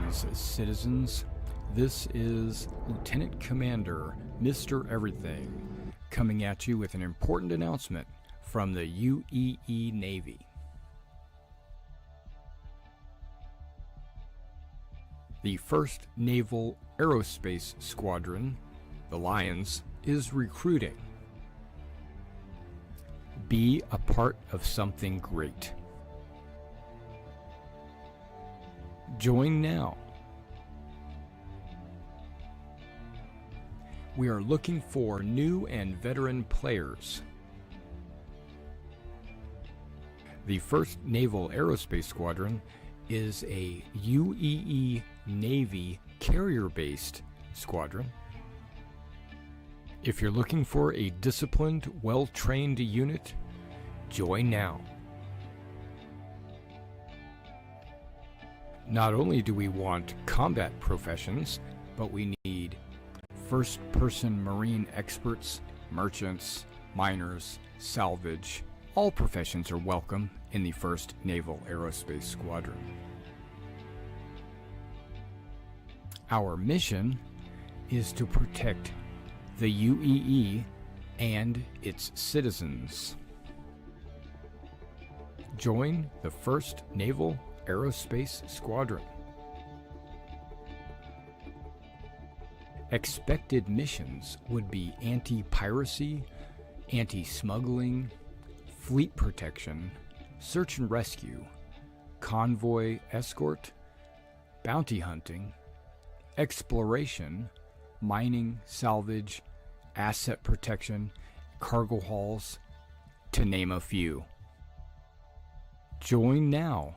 Greetings, citizens. This is Lieutenant Commander Mr. Everything coming at you with an important announcement from the UEE Navy. The 1st Naval Aerospace Squadron, the Lions, is recruiting. Be a part of something great. Join now. We are looking for new and veteran players. The 1st Naval Aerospace Squadron is a UEE Navy carrier-based squadron. If you're looking for a disciplined, well-trained unit, join now. Not only do we want combat professions, but we need first-person marine experts, merchants, miners, salvage. All professions are welcome in the 1st Naval Aerospace Squadron. Our mission is to protect the UEE and its citizens. Join the 1st Naval Aerospace Squadron. Expected missions would be anti-piracy, anti-smuggling, fleet protection, search and rescue, convoy escort, bounty hunting, exploration, mining, salvage, asset protection, cargo hauls, to name a few. Join now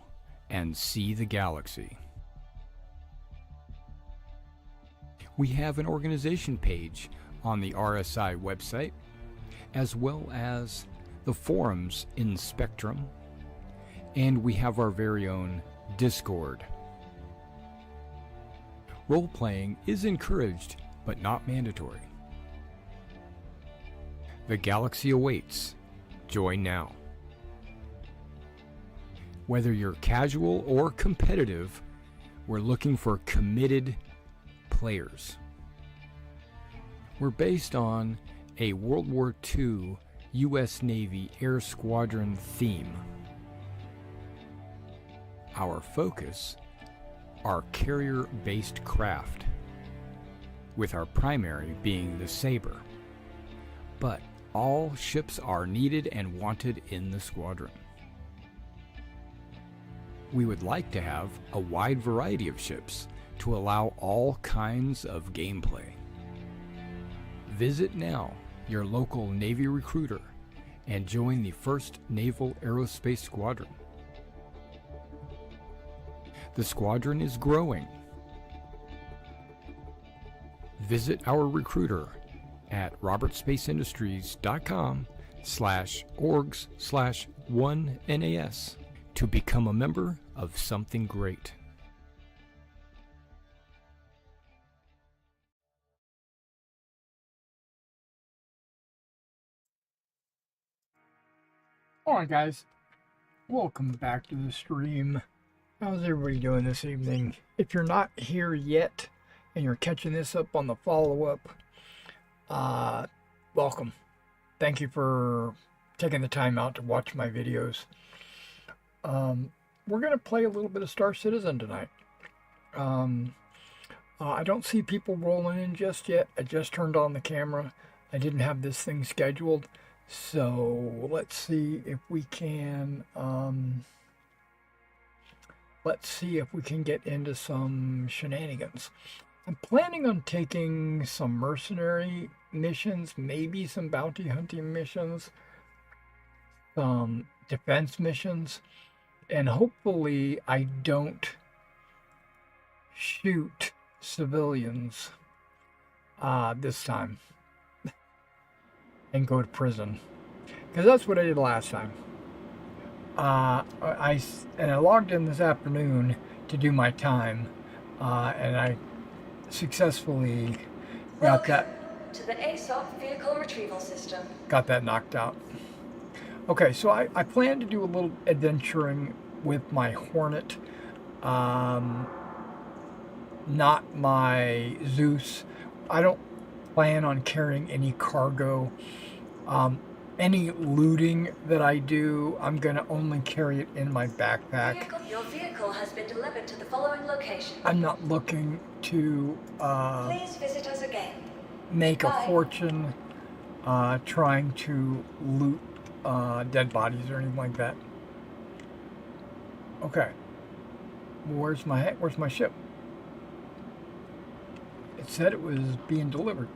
and see the galaxy. We have an organization page on the RSI website, as well as the forums in Spectrum, and we have our very own Discord. Role-playing is encouraged, but not mandatory. The galaxy awaits. Join now. Whether you're casual or competitive, we're looking for committed players. We're based on a World War II U.S. Navy Air Squadron theme. Our focus are carrier-based craft, with our primary being the Sabre. But all ships are needed and wanted in the squadron. We would like to have a wide variety of ships to allow all kinds of gameplay. Visit now your local Navy recruiter and join the 1st Naval Aerospace Squadron. The squadron is growing. Visit our recruiter at robertspaceindustriescom/orgs/1NAS to become a member of something great. Alright guys, welcome back to the stream. How's everybody doing this evening? If you're not here yet and you're catching this up on the follow-up, welcome. Thank you for taking the time out to watch my videos. We're going to play a little bit of Star Citizen tonight. I don't see people rolling in just yet. I just turned on the camera. I didn't have this thing scheduled. So let's see if we can get into some shenanigans. I'm planning on taking some mercenary missions, maybe some bounty hunting missions, some defense missions, and hopefully I don't shoot civilians this time and go to prison, because that's what I did last time. I logged in this afternoon to do my time, and I successfully got that to the ASOP vehicle retrieval system. Got that knocked out. Okay, so I plan to do a little adventuring with my Hornet. not my Zeus. I don't plan on carrying any cargo. Any looting that I do, I'm going to only carry it in my backpack. Your vehicle has been delivered to the following location. I'm not looking to Please visit us again. make a Bye. fortune trying to loot dead bodies or anything like that. Okay. Where's my ship? It said it was being delivered.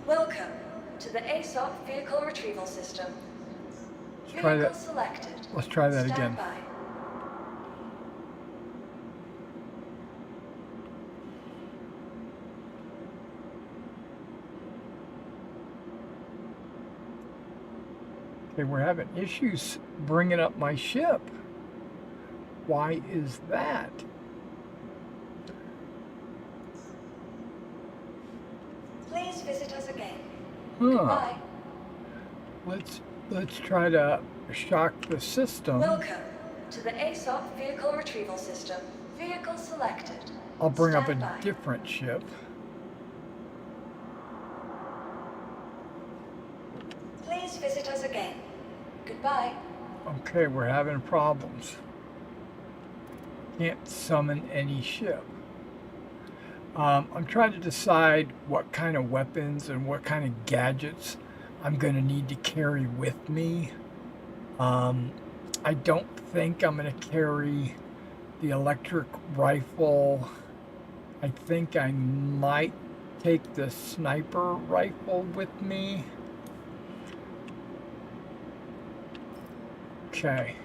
Welcome to the Sept vehicle retrieval system. Try Vehicle that. selected. Let's try that Stand again. by. Okay, we're having issues bringing up my ship. Why is that? Please visit us again. Huh. Bye. Let's try to shock the system. Welcome to the Sept vehicle retrieval system. Vehicle selected. I'll bring up Stand a by. different ship. Please visit us again. Goodbye. Okay, we're having problems. Can't summon any ship. I'm trying to decide what kind of weapons and what kind of gadgets I'm going to need to carry with me. I don't think I'm going to carry the electric rifle. I think I might take the sniper rifle with me. Okay.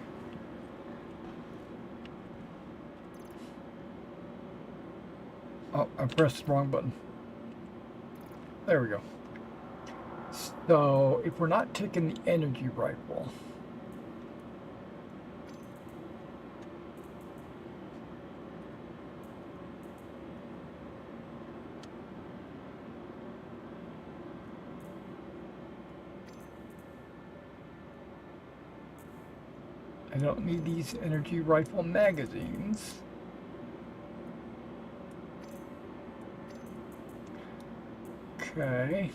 Oh, I pressed the wrong button. There we go. So, if we're not taking the energy rifle, I don't need these energy rifle magazines. Okay.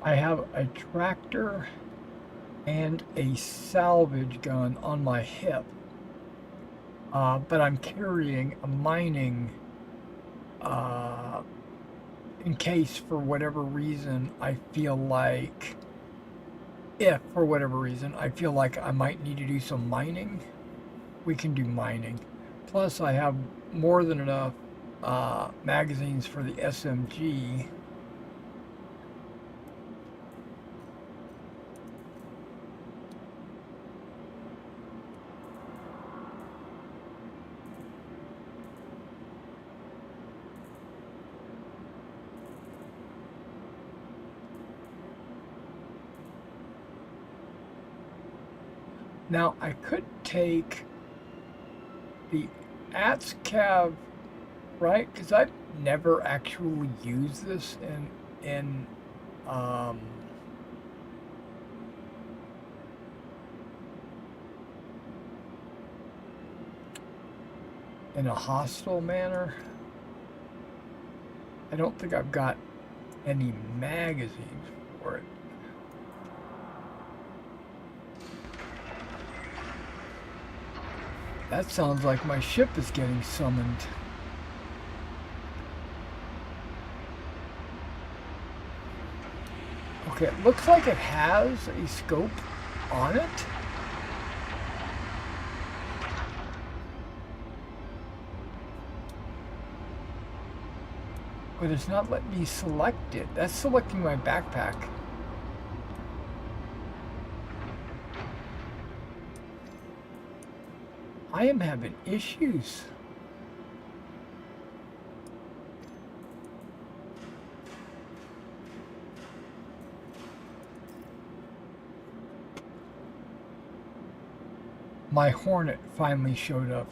I have a tractor and a salvage gun on my hip. But I'm carrying a mining in case for whatever reason I feel like, if for whatever reason I feel like I might need to do some mining, we can do mining. Plus I have more than enough magazines for the SMG. Now, I could take the ATSCAV, right? Because I've never actually used this in a hostile manner. I don't think I've got any magazines for it. That sounds like my ship is getting summoned. Okay, it looks like it has a scope on it. But it's not letting me select it. That's selecting my backpack. I am having issues. My Hornet finally showed up.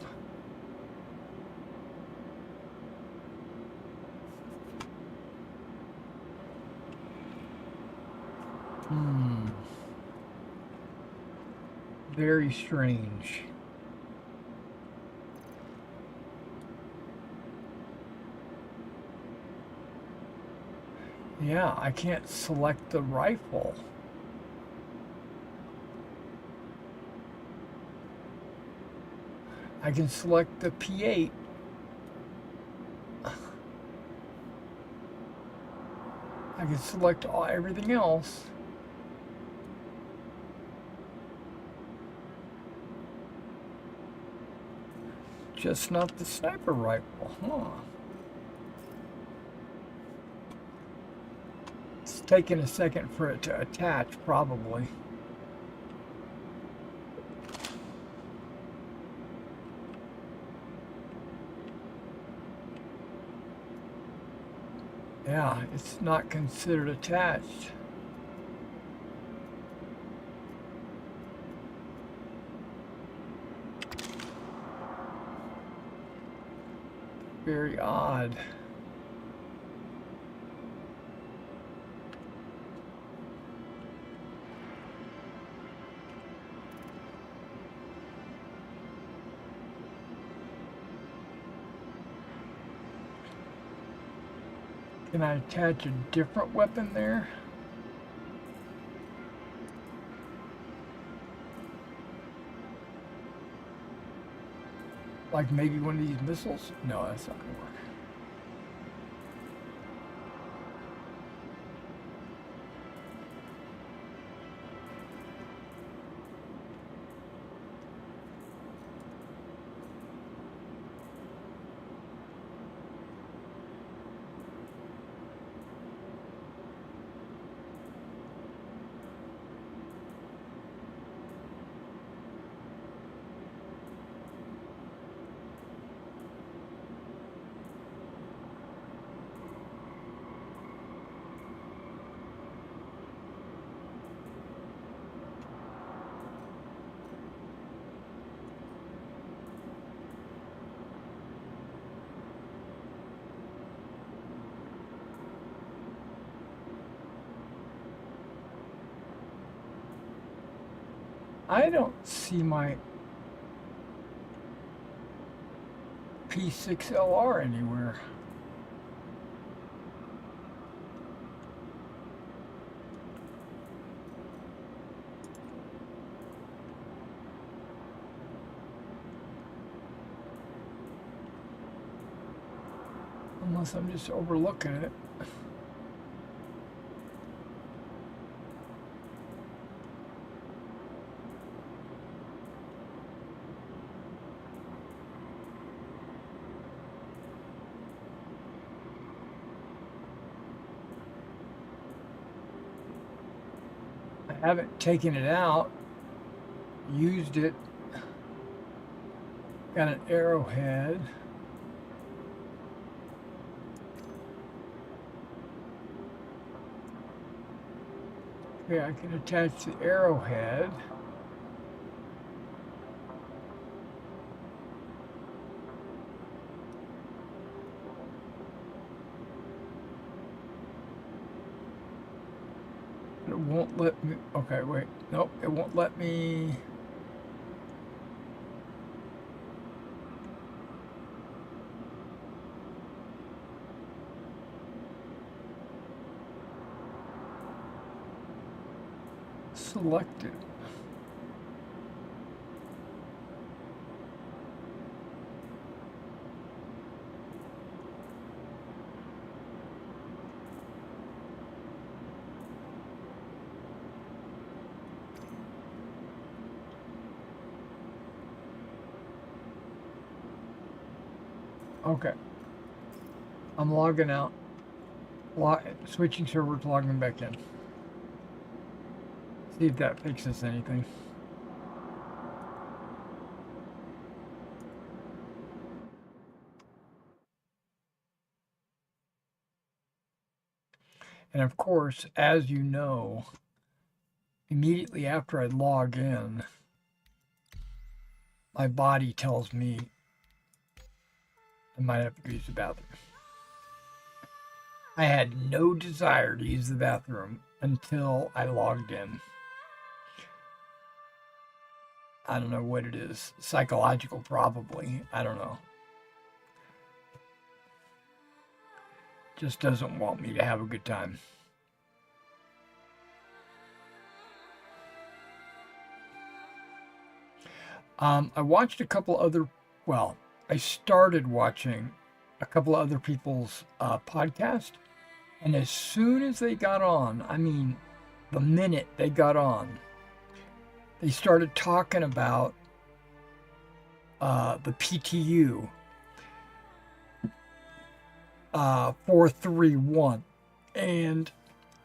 Very strange. Yeah, I can't select the rifle. I can select the P8. I can select everything else. Just not the sniper rifle, huh? It's taking a second for it to attach, probably. Yeah, it's not considered attached. Very odd. Can I attach a different weapon there? Like maybe one of these missiles? No, that's not gonna work. I don't see my P6LR anywhere. Unless I'm just overlooking it. I haven't taken it out, used it, got an arrowhead. Okay, I can attach the arrowhead. It won't let me, okay, wait, nope, it won't let me. Select it. Okay. I'm logging out. Switching servers, logging back in. See if that fixes anything. And of course, as you know, immediately after I log in, my body tells me I might have to use the bathroom. I had no desire to use the bathroom until I logged in. I don't know what it is. Psychological, probably. I don't know. Just doesn't want me to have a good time. I watched a couple other, well, I started watching a couple of other people's podcasts. And as soon as they got on, I mean, the minute they got on, they started talking about the PTU 431. And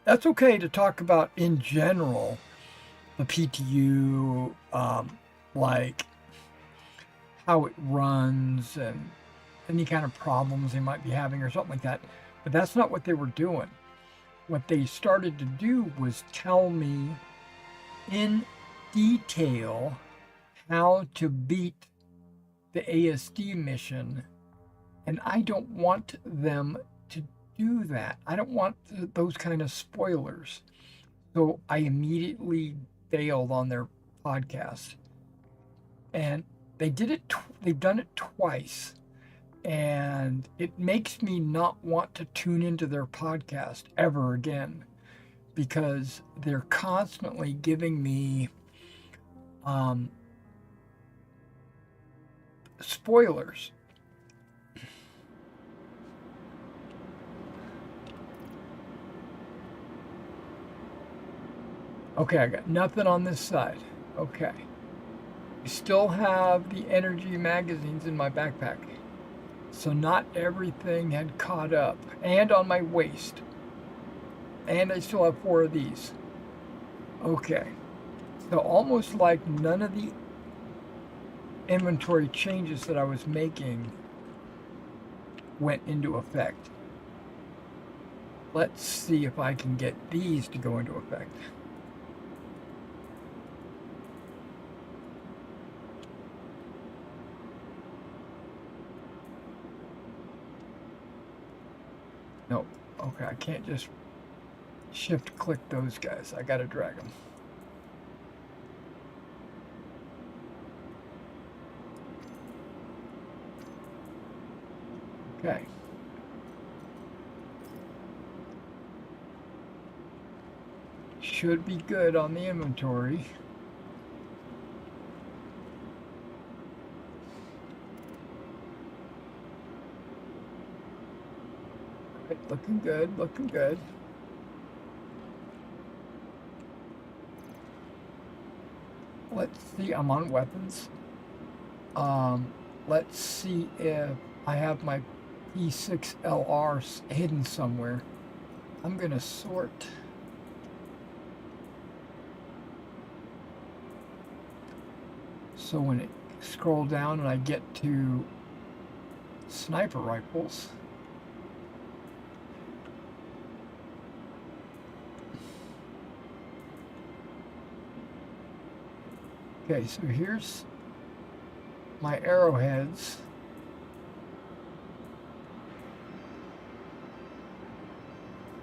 that's okay to talk about in general, the PTU, like how it runs and any kind of problems they might be having or something like that. But that's not what they were doing. What they started to do was tell me in detail how to beat the ASD mission. And I don't want them to do that. I don't want those kind of spoilers. So I immediately bailed on their podcast. And they did it. They've done it twice. And it makes me not want to tune into their podcast ever again, because they're constantly giving me spoilers. Okay, I got nothing on this side. Okay. I still have the energy magazines in my backpack. So not everything had caught up. And on my waist. And I still have 4 of these. Okay. So almost like none of the inventory changes that I was making went into effect. Let's see if I can get these to go into effect. No. Okay, I can't just shift click those guys. I gotta drag them. Okay. Should be good on the inventory. Right, looking good, looking good. Let's see, I'm on weapons. Let's see if I have my P6LR hidden somewhere. I'm gonna sort. So when it scroll down and I get to sniper rifles, okay, so here's my arrowheads.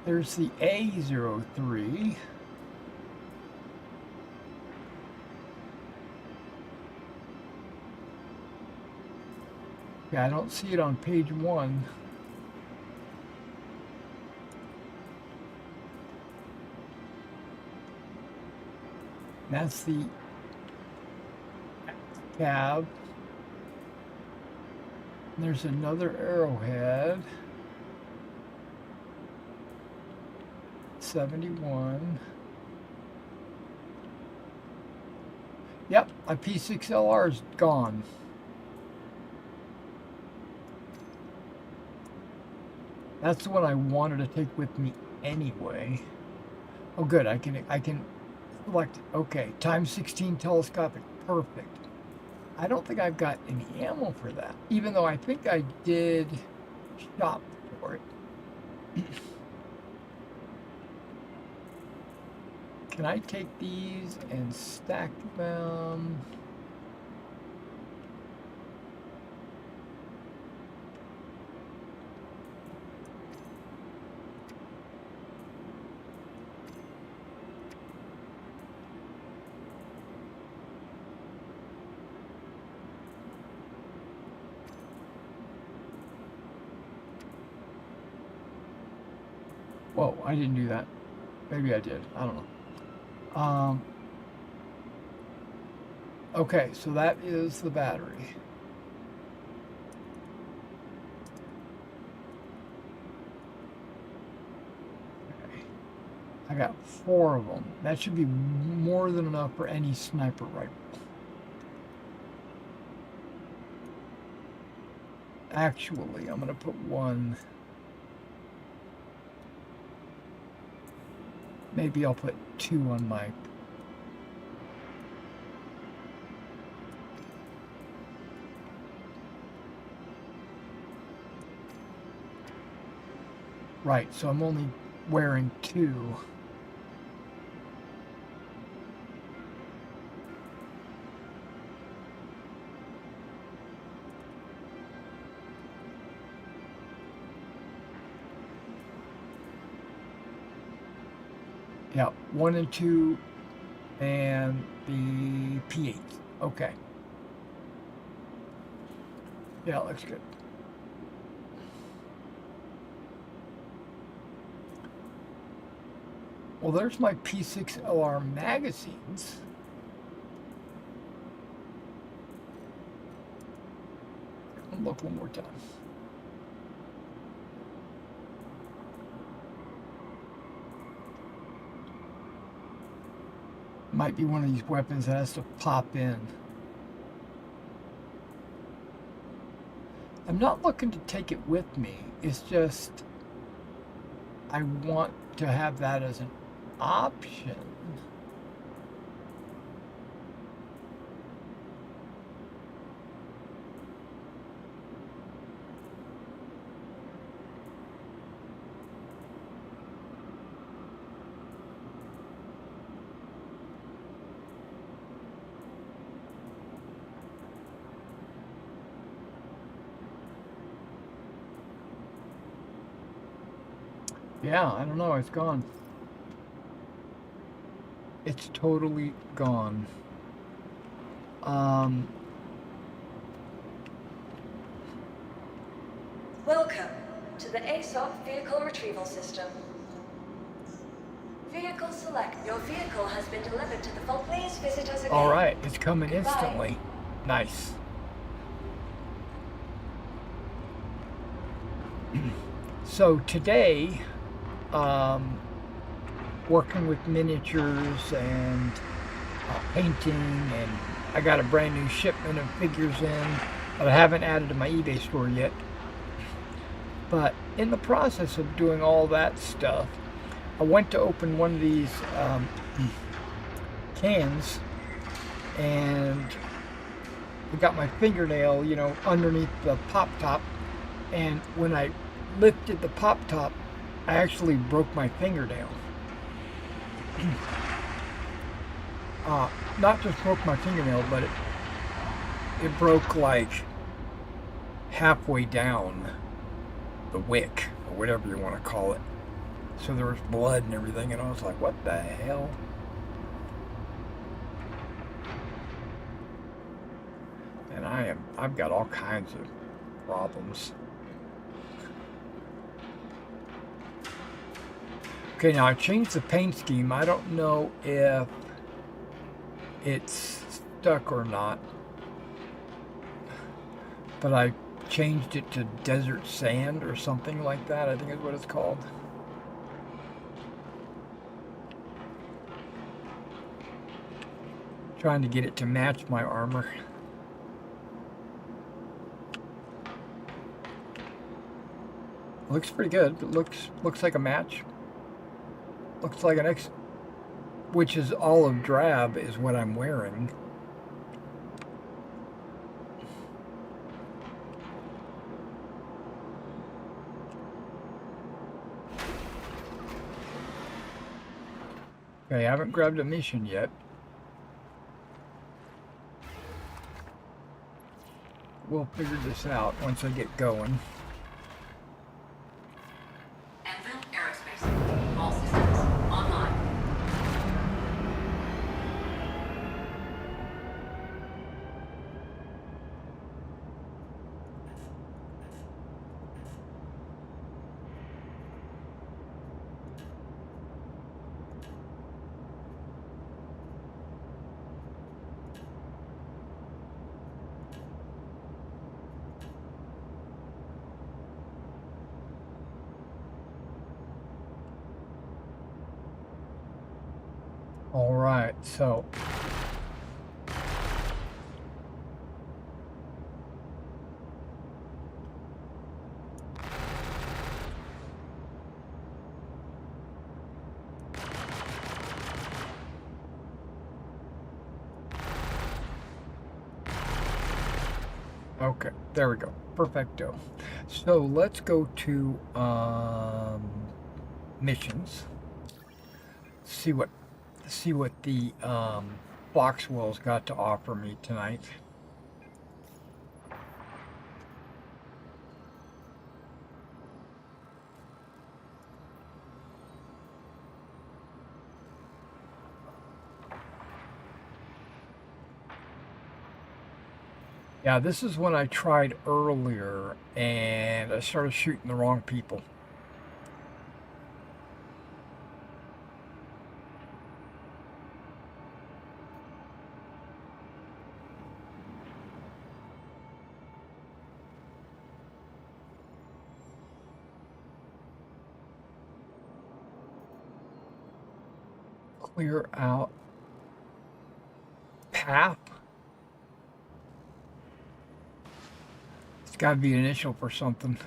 There's the A03. Okay, I don't see it on page 1. That's the cab. There's another arrowhead. 71. Yep, my P6LR is gone. That's the one I wanted to take with me anyway. Oh good, I can select, okay, times 16 telescopic, perfect. I don't think I've got any ammo for that, even though I think I did shop for it. Can I take these and stack them? Whoa, I didn't do that. Maybe I did. I don't know. Okay, so that is the battery. Okay. I got 4 of them. That should be more than enough for any sniper rifle. Actually, I'm going to put one. Maybe I'll put 2 on my. Right, so I'm only wearing 2. Yeah, 1 and 2, and the P8. Okay. Yeah, looks good. Well, there's my P6LR magazines. I'll look one more time. Might be one of these weapons that has to pop in. I'm not looking to take it with me. It's just I want to have that as an option. Yeah, I don't know. It's gone. It's totally gone. Welcome to the ASOP Vehicle Retrieval System. Vehicle select. Your vehicle has been delivered to the vault. Please visit us again. All right, it's coming Goodbye. instantly. Nice. So today, working with miniatures and painting, and I got a brand new shipment of figures in that I haven't added to my eBay store yet. But in the process of doing all that stuff, I went to open one of these cans, and I got my fingernail, underneath the pop top, and when I lifted the pop top, I actually broke my fingernail. Not just broke my fingernail, but it broke like halfway down the wick, or whatever you want to call it. So there was blood and everything, and I was like, what the hell? And I've got all kinds of problems. Okay, now I changed the paint scheme. I don't know if it's stuck or not, but I changed it to desert sand or something like that, I think is what it's called. Trying to get it to match my armor. Looks pretty good. It looks like a match. Looks like an X, which is olive drab, is what I'm wearing. Okay, I haven't grabbed a mission yet. We'll figure this out once I get going. All systems online. All right, so okay, there we go. Perfecto. So let's go to missions. See what the Foxwell's got to offer me tonight. Yeah, this is one I tried earlier, and I started shooting the wrong people. Clear out path. It's got to be an initial for something.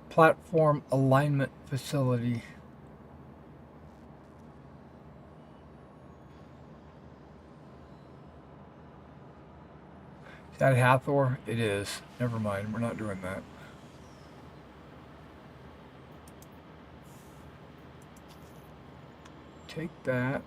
Platform alignment facility. Is that Hathor? It is. Never mind. We're not doing that. Take that.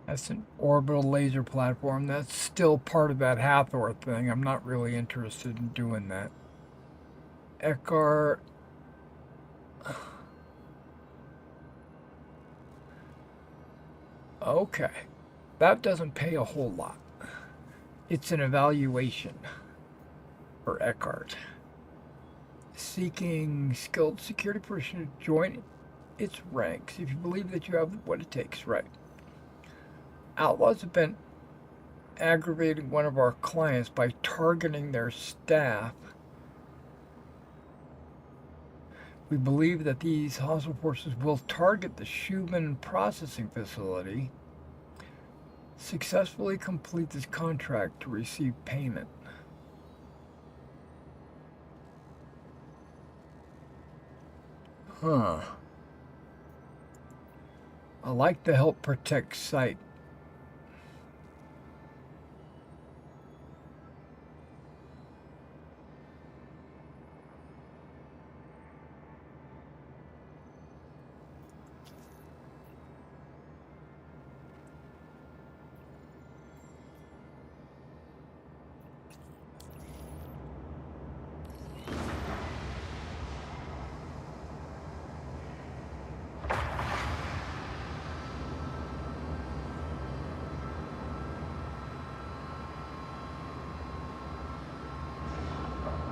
That's an orbital laser platform. That's still part of that Hathor thing. I'm not really interested in doing that. Eckhart. Okay. That doesn't pay a whole lot. It's an evaluation for Eckhart. Seeking skilled security person to join its ranks if you believe that you have what it takes. Right. Outlaws have been aggravating one of our clients by targeting their staff. We believe that these hostile forces will target the Schumann processing facility. Successfully complete this contract to receive payment. Huh. I like to help protect site.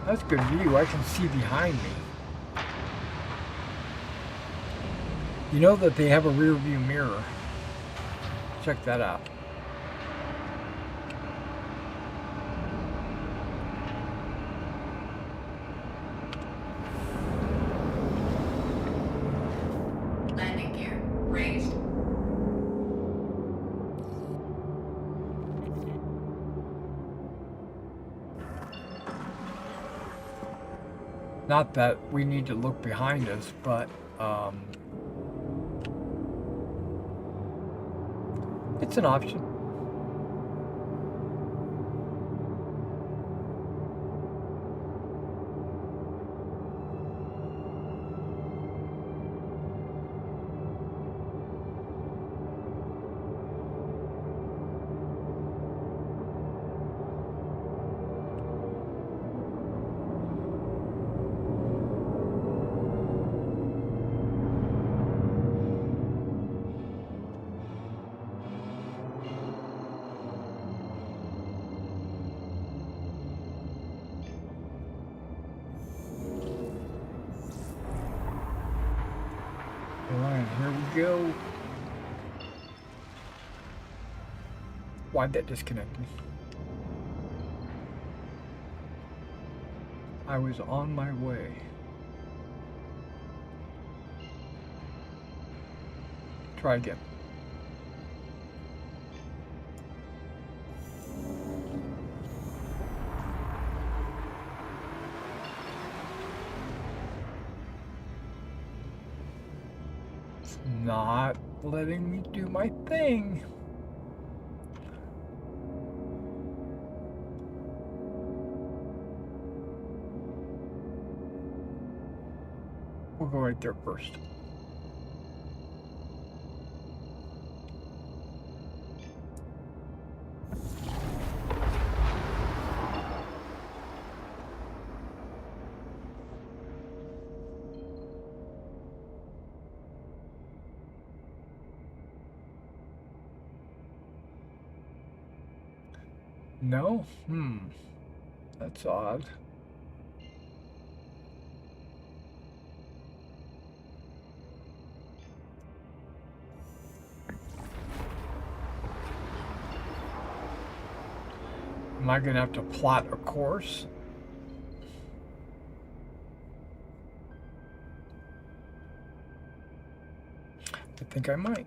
That's good view. I can see behind me. You know that they have a rear view mirror. Check that out. Landing gear raised. Not that we need to look behind us, but it's an option. line. Here we go. Why'd that disconnect me? I was on my way. Try again. It's not letting me do my thing. We'll go right there first. No? That's odd. Am I going to have to plot a course? I think I might.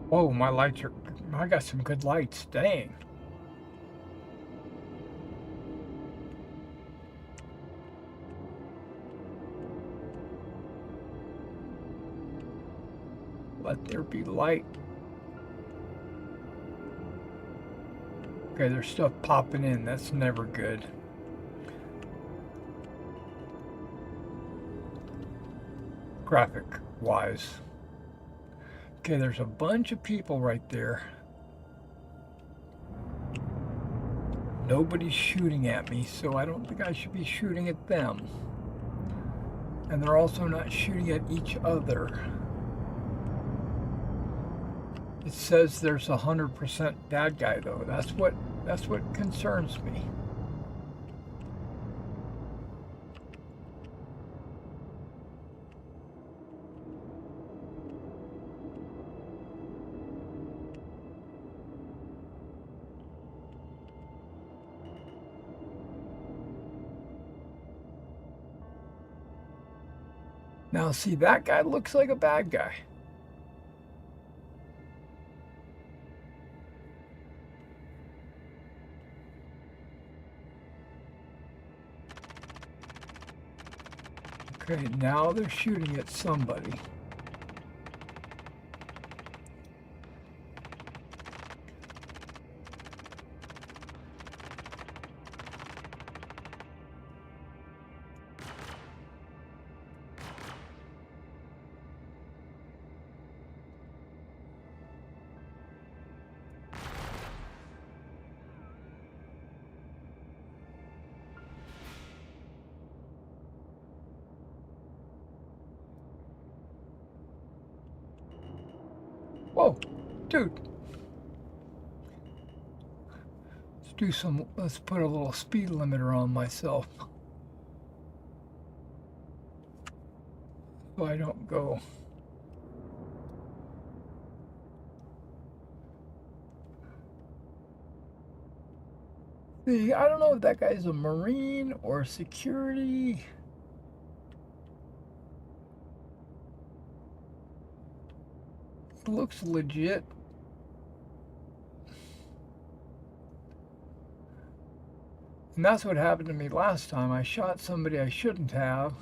Whoa, my lights are... I got some good lights. Dang. Let there be light. Okay, there's stuff popping in. That's never good. Graphic-wise. Okay, there's a bunch of people right there. Nobody's shooting at me, so I don't think I should be shooting at them. And they're also not shooting at each other. It says there's 100% bad guy though. That's what concerns me. Now, see, that guy looks like a bad guy. Okay, now they're shooting at somebody. Whoa, dude. Let's put a little speed limiter on myself. So I don't go. See, I don't know if that guy's a Marine or security. It looks legit. And that's what happened to me last time. I shot somebody I shouldn't have.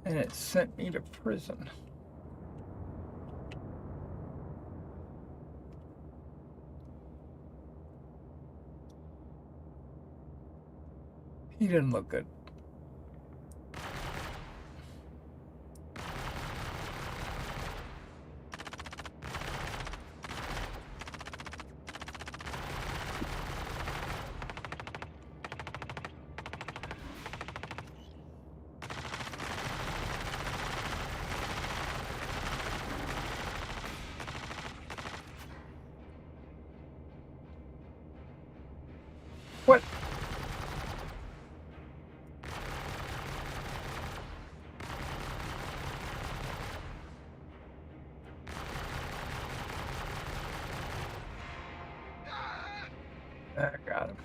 And it sent me to prison. He didn't look good. What? I got him.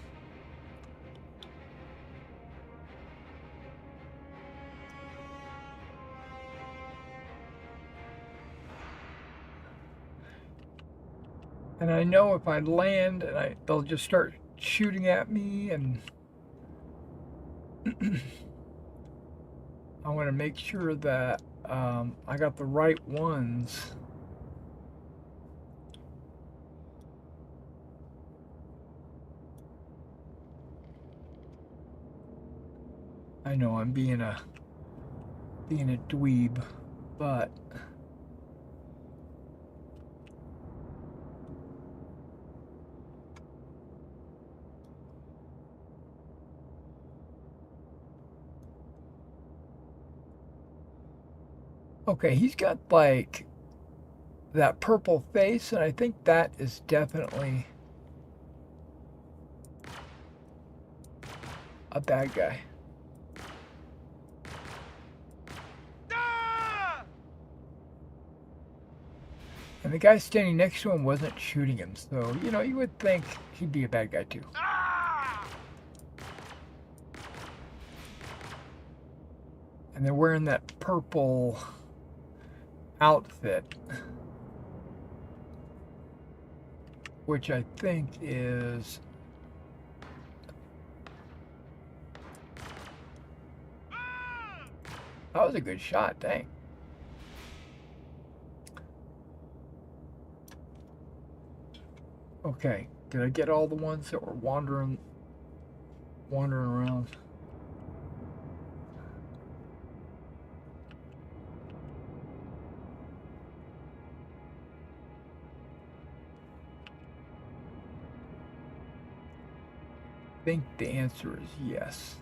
And I know if I land and they'll just start shooting at me, and I want to make sure that I got the right ones. I know I'm being a dweeb, but okay, he's got like that purple face, and I think that is definitely a bad guy. And the guy standing next to him wasn't shooting him, so, you know, you would think he'd be a bad guy too. And they're wearing that purple outfit, which I think is... That was a good shot, dang. Okay, did I get all the ones that were wandering around? I think the answer is yes.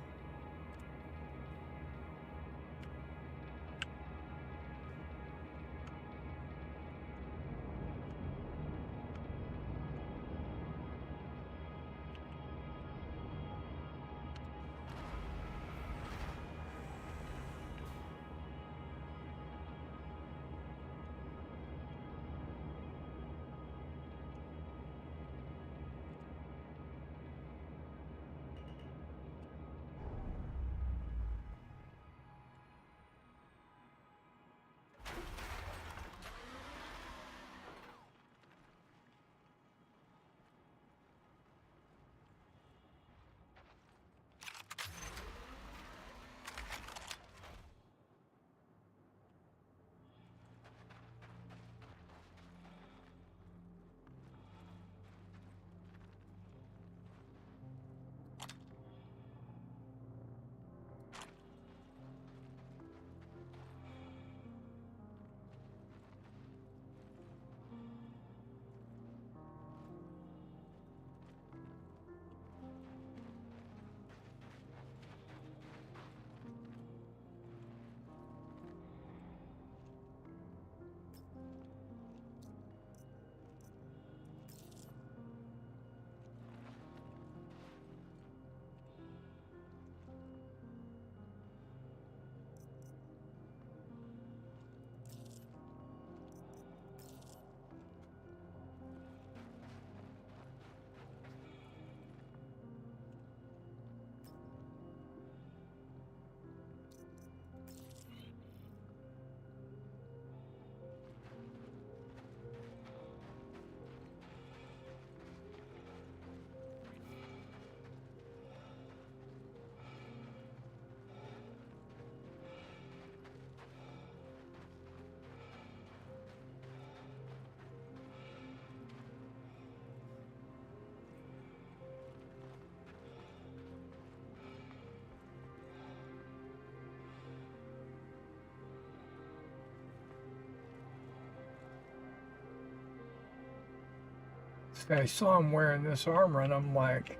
See, I saw him wearing this armor, and I'm like,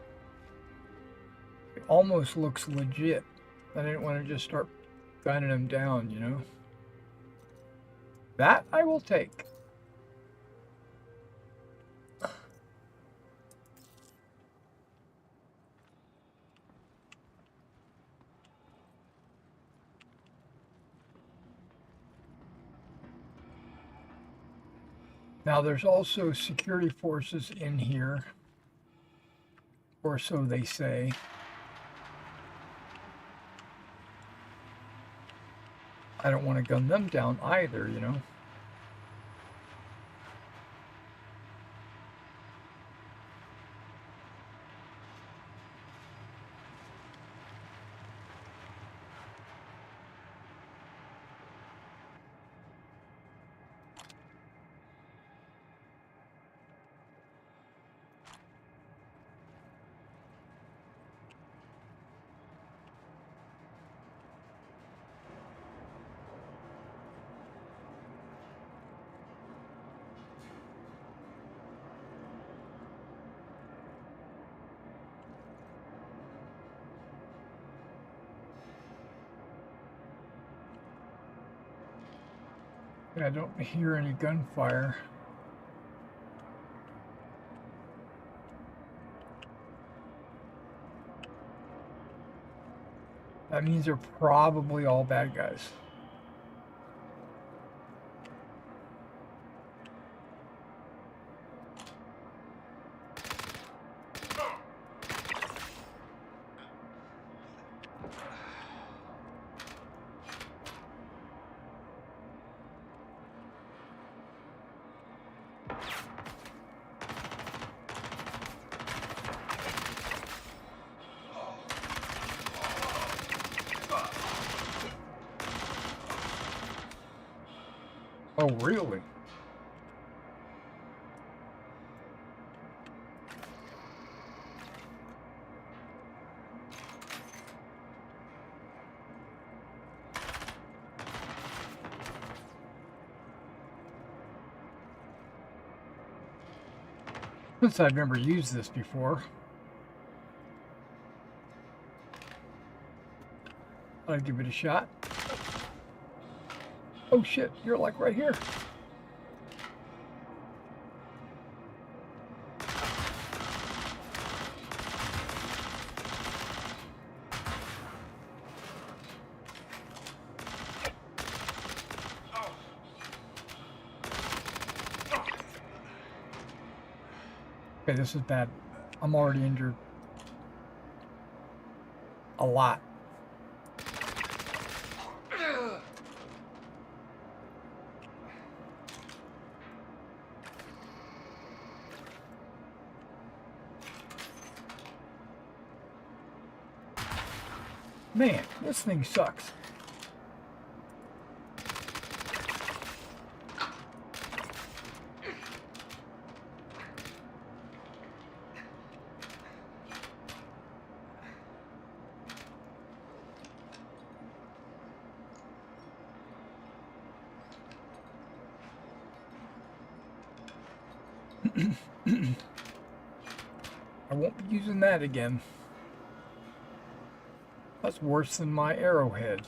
it almost looks legit. I didn't want to just start gunning him down, you know? That I will take. Now, there's also security forces in here, or so they say. I don't want to gun them down either, you know. I don't hear any gunfire. That means they're probably all bad guys. Oh, really? Since I've never used this before, I'll give it a shot. Oh shit, you're like right here. Okay, this is bad. I'm already injured. A lot. Man, this thing sucks. I won't be using that again. That's worse than my arrowhead.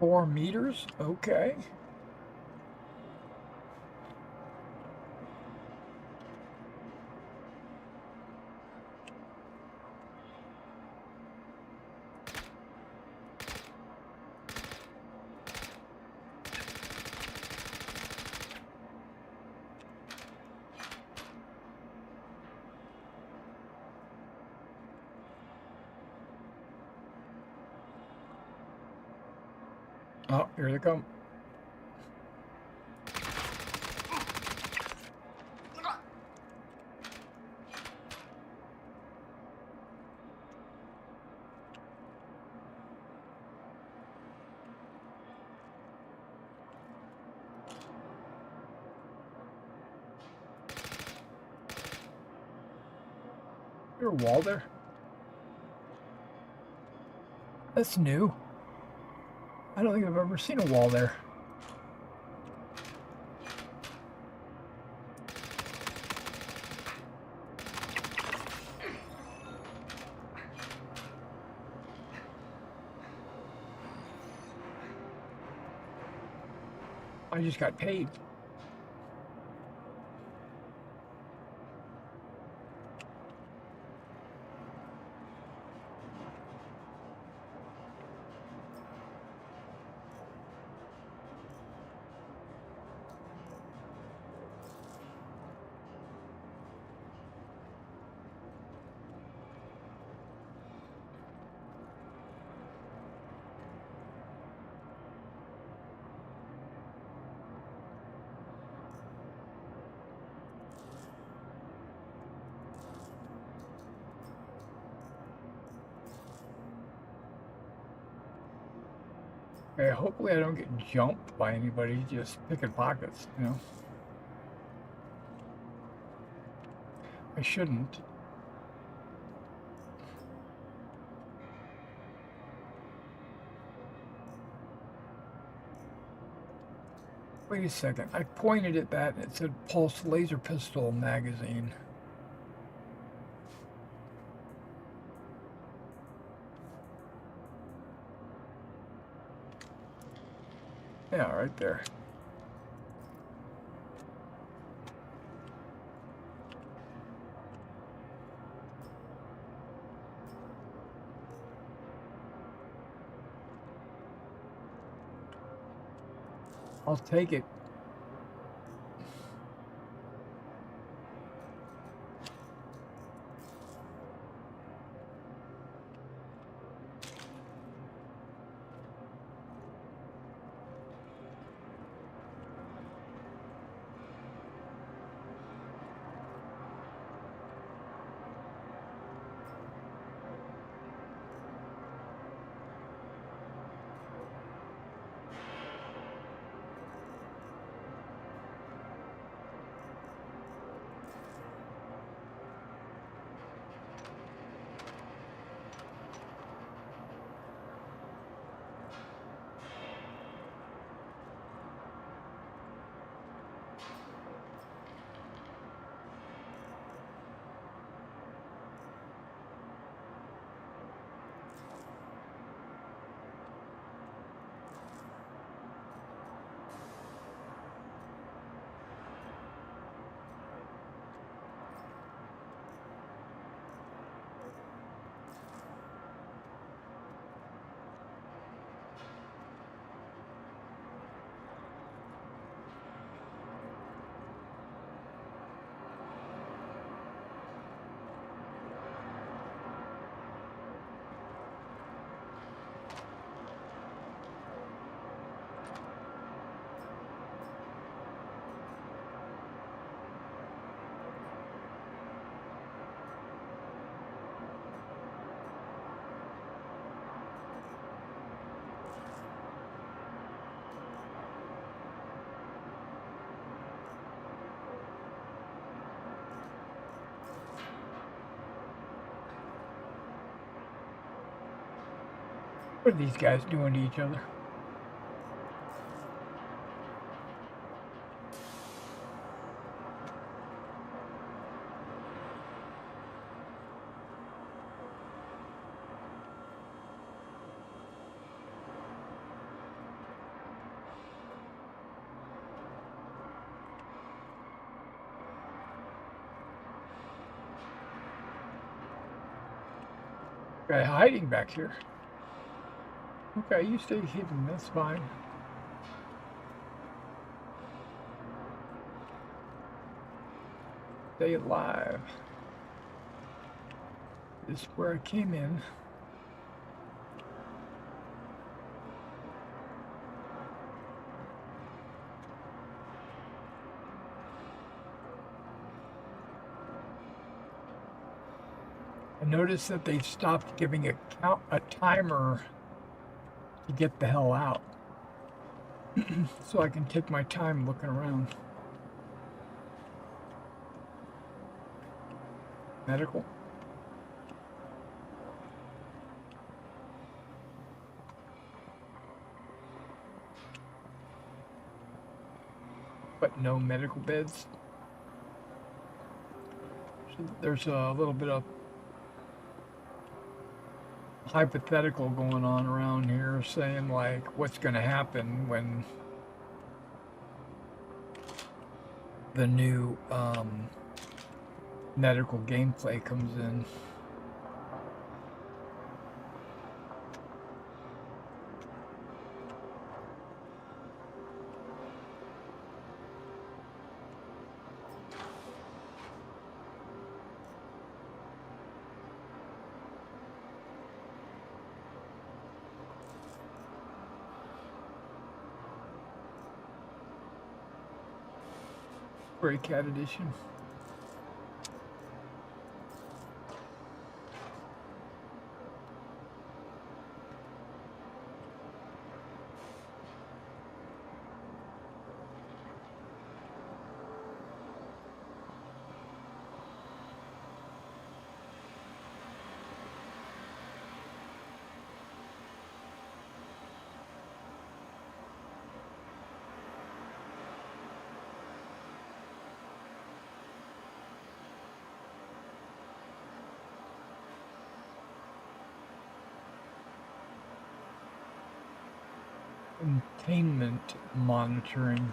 Four meters? Okay. Oh, here they come. there a wall there? That's new. I don't think I've ever seen a wall there. I just got paid. Okay, hopefully I don't get jumped by anybody just picking pockets, you know. I shouldn't. Wait a second. I pointed at that and it said Pulse Laser Pistol Magazine. Yeah, right there. I'll take it. What are these guys doing to each other? Guy hiding back here. Okay, you stay hidden, that's fine. Stay alive. This is where I came in. I noticed that they stopped giving a timer to get the hell out. So I can take my time looking around. Medical. but no medical beds. So there's a little bit of hypothetical going on around here saying like what's going to happen when the new medical gameplay comes in. Gray Cat Edition. Containment monitoring.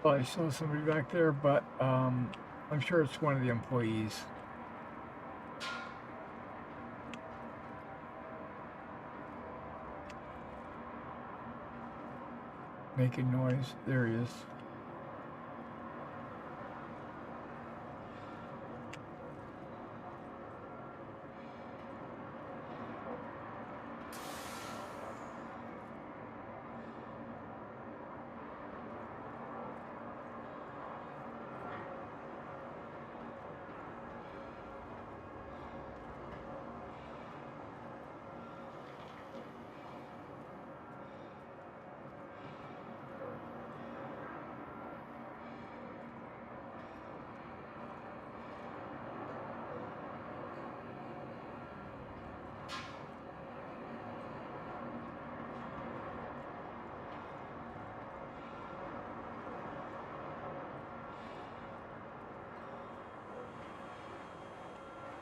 Well, I saw somebody back there, but I'm sure it's one of the employees. Making noise. There he is.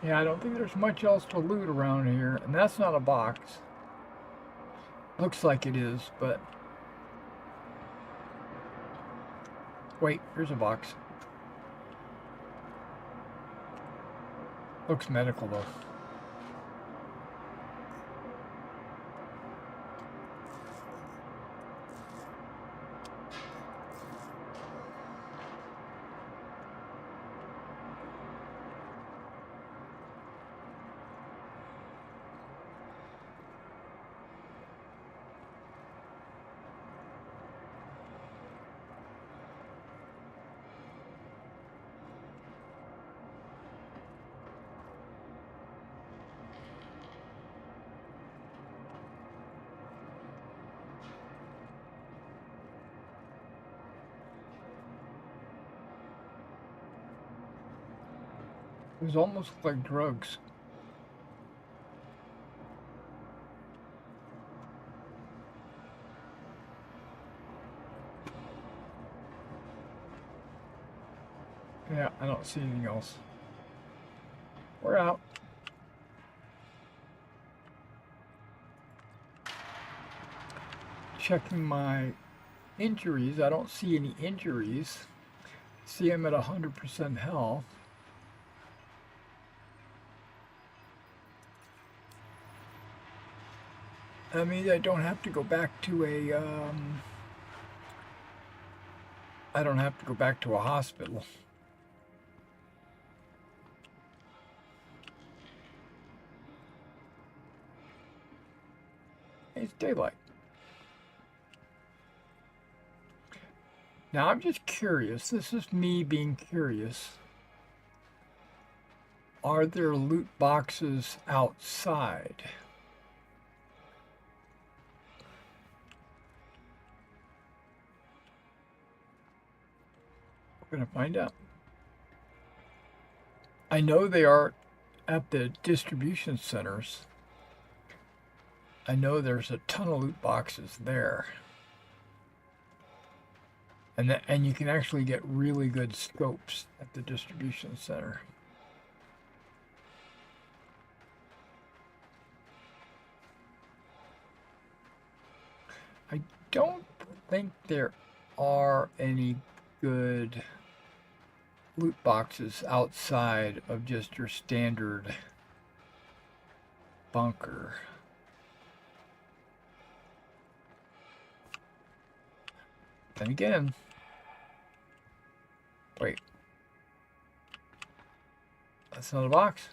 Yeah, I don't think there's much else to loot around here. And that's not a box. Looks like it is, but... Wait, here's a box. Looks medical, though. These almost look like drugs. Yeah, I don't see anything else. We're out. Checking my injuries. I don't see any injuries. See him at 100% health. I mean, I don't have to go back to I don't have to go back to a hospital. It's daylight. Now I'm just curious. This is me being curious. Are there loot boxes outside? We're going to find out. I know they are at the distribution centers. I know there's a ton of loot boxes there. And you can actually get really good scopes at the distribution center. I don't think there are any good loot boxes outside of just your standard bunker. Then again, wait, that's not a box.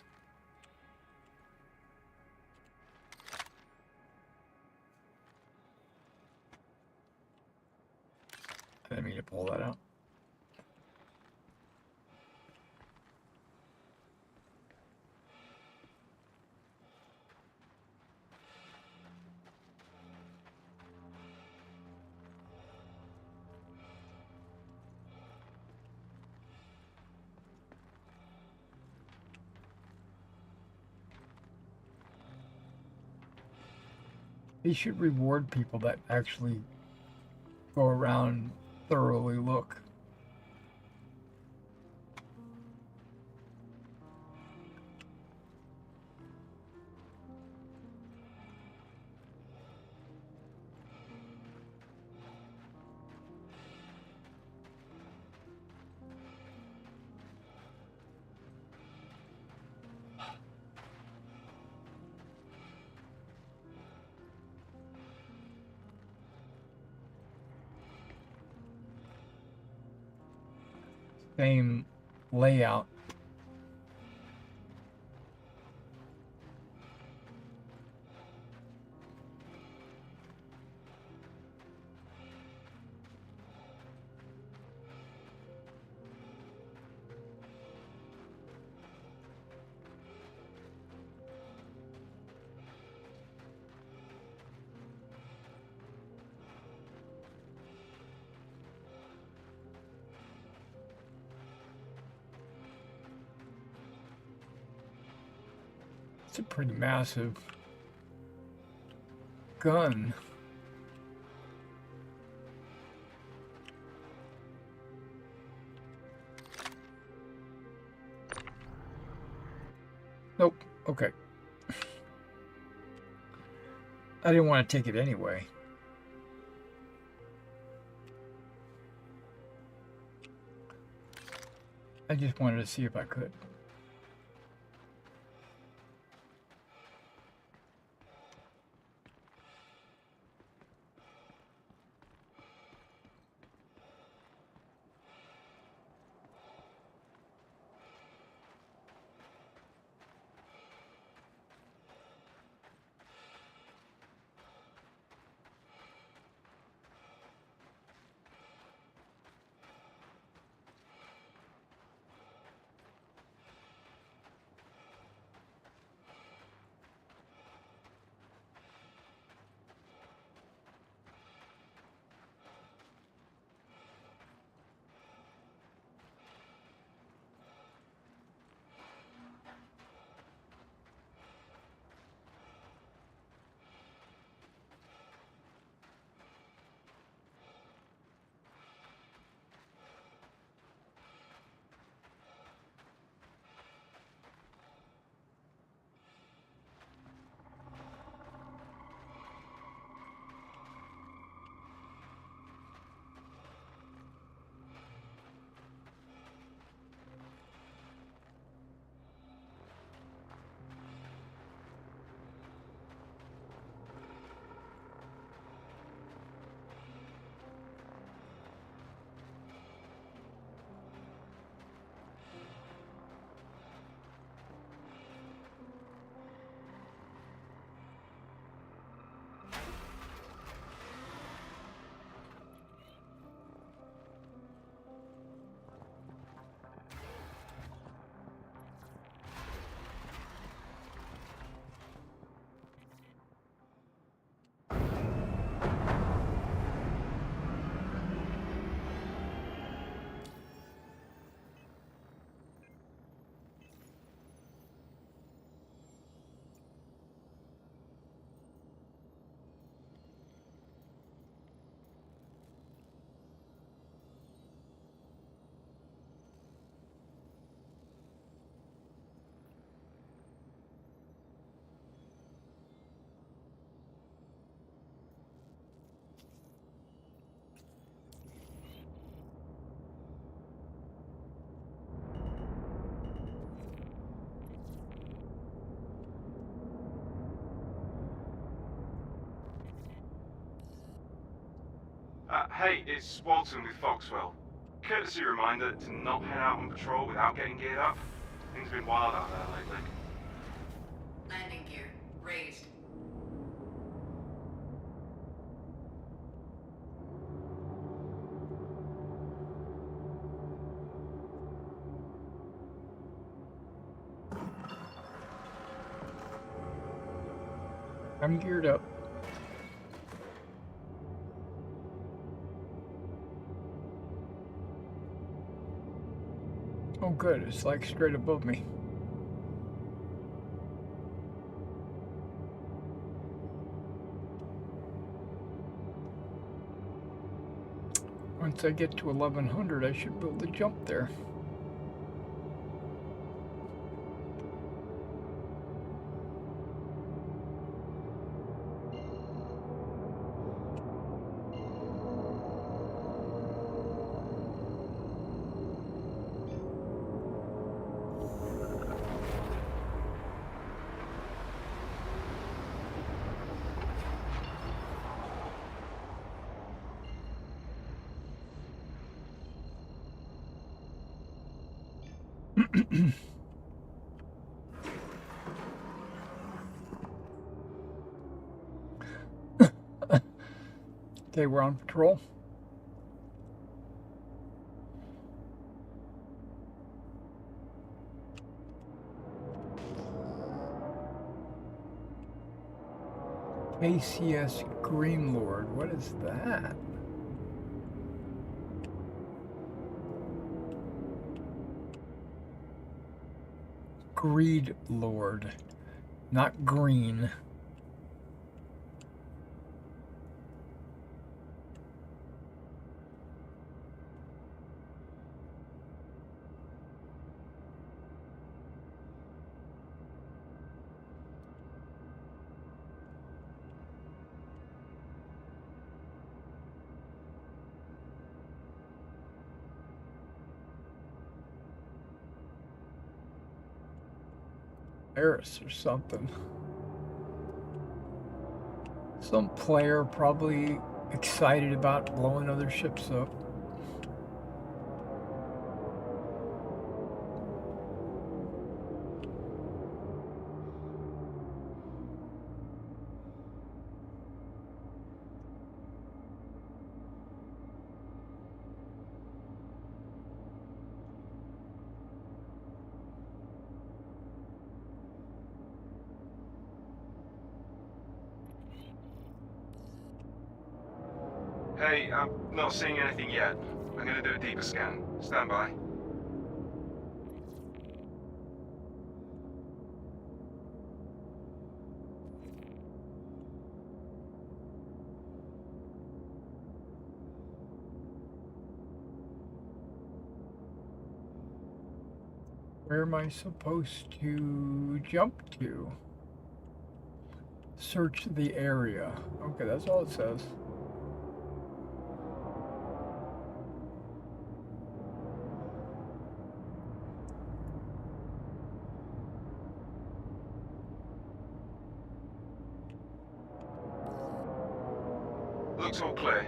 I didn't mean to pull that out. They should reward people that actually go around and thoroughly look. Same layout. It's a pretty massive gun. Nope. Okay. I didn't want to take it anyway. I just wanted to see if I could. Hey, it's Walton with Foxwell. Courtesy reminder to not head out on patrol without getting geared up. Things have been wild out there lately. Landing gear raised. I'm geared up. Oh good, it's like straight above me. Once I get to 1100, I should be able to jump there. Okay, we're on patrol. ACS Green Lord, what is that? Greed Lord, not green. Paris or something. Some player probably excited about blowing other ships up. Hey, I'm not seeing anything yet. I'm gonna do a deeper scan. Stand by. Where am I supposed to jump to? Search the area. Okay, that's all it says. Looks all clear.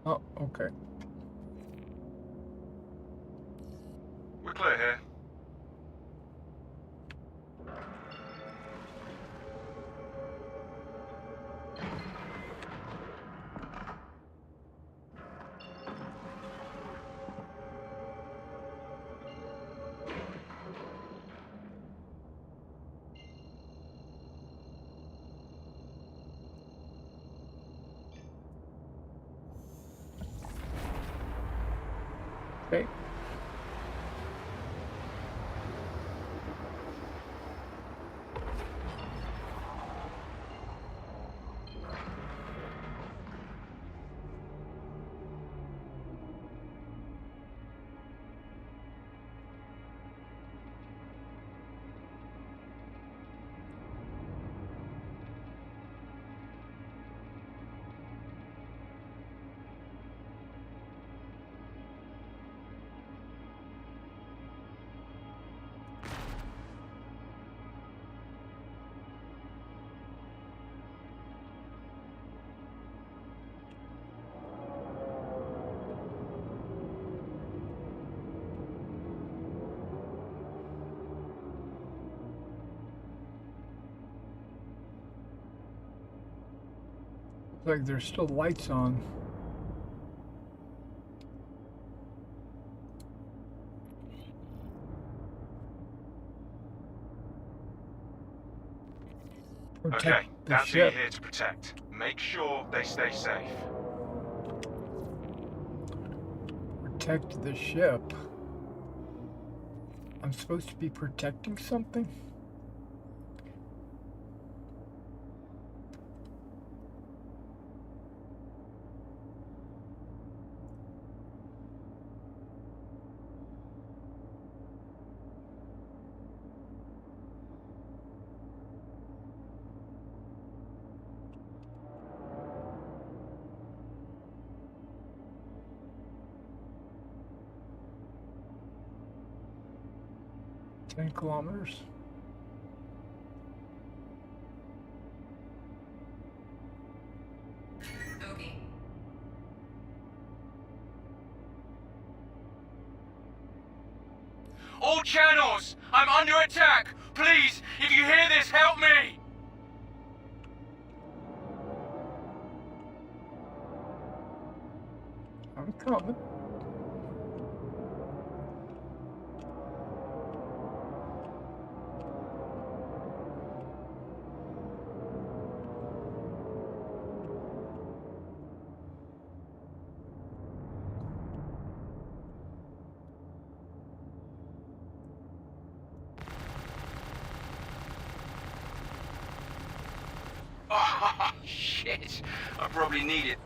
Oh, okay. We're clear here. Okay. Like there's still lights on. Protect Okay, the that's who you're ship. here to protect. Make sure they stay safe. Protect the ship. I'm supposed to be protecting something? Ten kilometers. Bogey. All channels! I'm under attack! Please, if you hear this, help me! I'm coming. Oh, shit. I probably need it.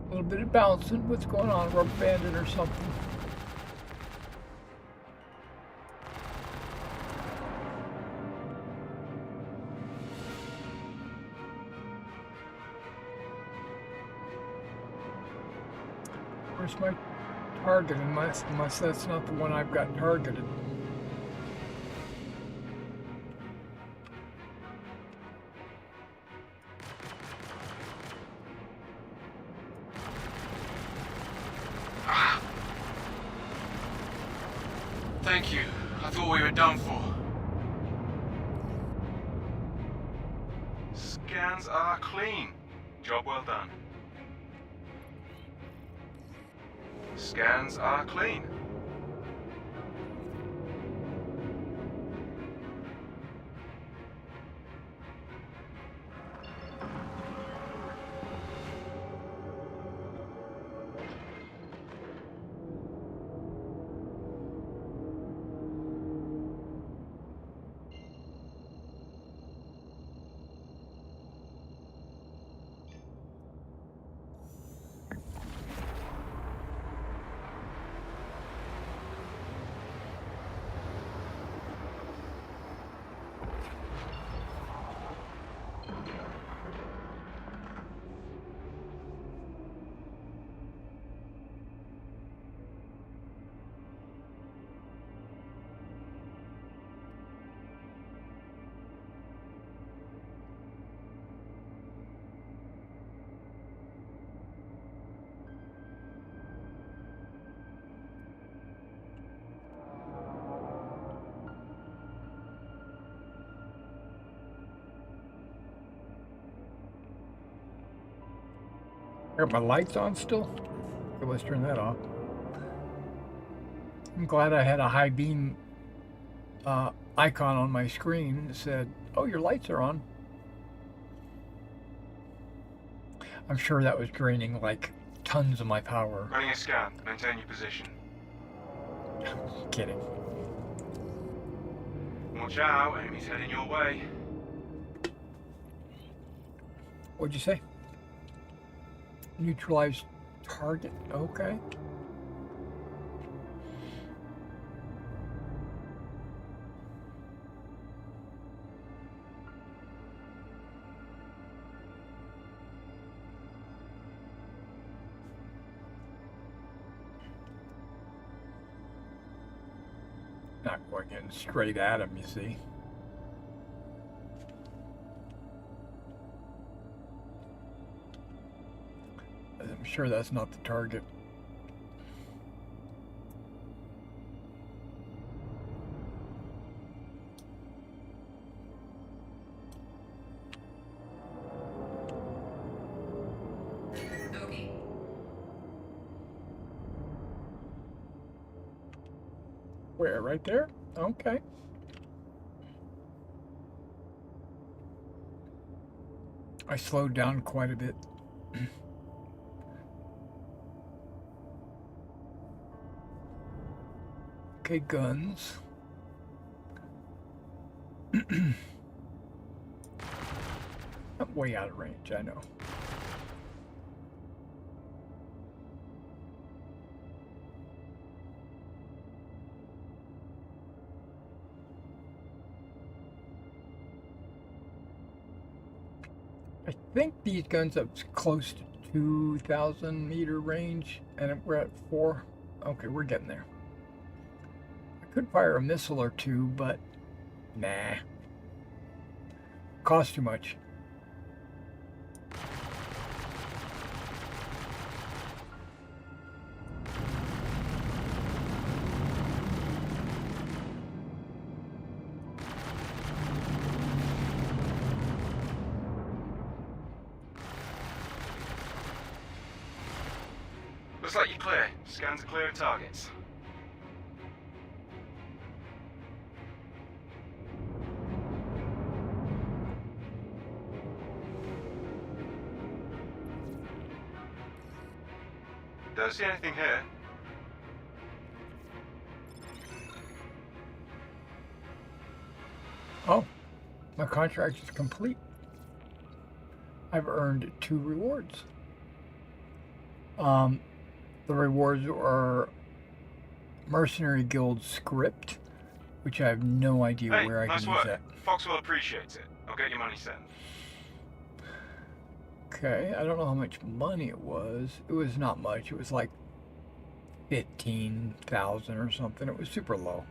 A little bit of bouncing. What's going on? Rubber banded or something? Where's my target? Unless that's not the one I've got targeted. Thank you. I thought we were done for. Scans are clean. Job well done. Scans are clean. I got my lights on still? Okay, let's turn that off. I'm glad I had a high beam icon on my screen that said, oh, your lights are on. I'm sure that was draining like tons of my power. Running a scan. Maintain your position. Kidding. Watch out, enemies heading your way. What'd you say? Neutralize target. Okay. Not going in straight at him, you see. I'm sure that's not the target. Where? Right there? Okay. I slowed down quite a bit. Okay, guns. I'm way out of range, I know. I think these guns up close to 2,000 meter range, and we're at 4. Okay, we're getting there. I could fire a missile or two, but nah. Costs too much. Looks like you're clear. Scans are clear of targets. Don't see anything here. Oh, my contract is complete. I've earned 2 rewards. The rewards are Mercenary Guild script, which I have no idea Hey, where I nice can work. use that. Fox will appreciate it. I'll get your money sent. Okay, I don't know how much money it was. It was not much. It was like 15,000 or something. It was super low.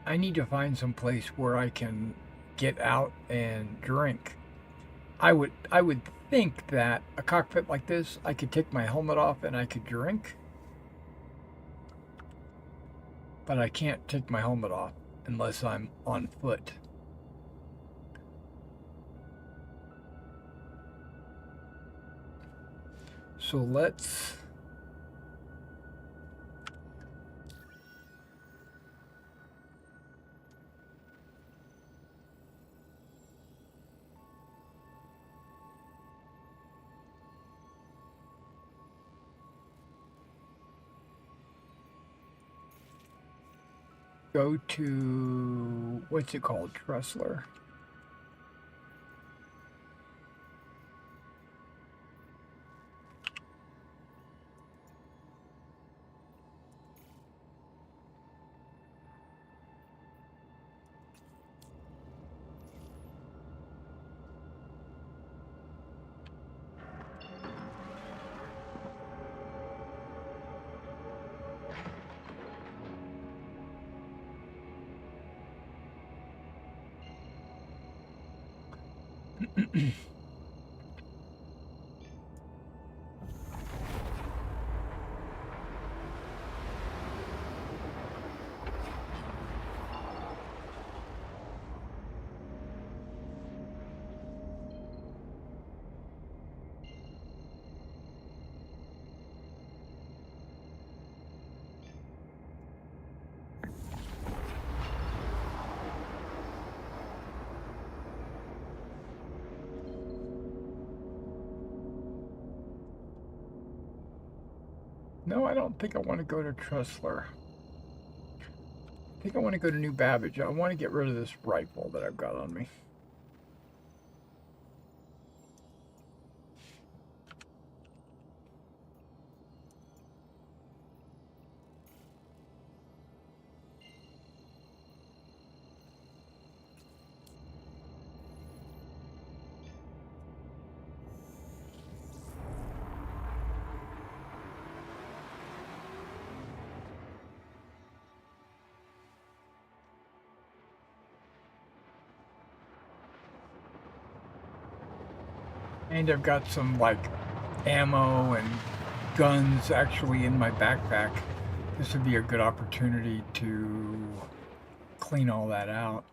I need to find some place where I can get out and drink. I would think that a cockpit like this, I could take my helmet off and I could drink. But I can't take my helmet off unless I'm on foot. So let's go to, what's it called, Tressler. No, I don't think I want to go to Tressler. I think I want to go to New Babbage. I want to get rid of this rifle that I've got on me. And I've got some like ammo and guns actually in my backpack. This would be a good opportunity to clean all that out.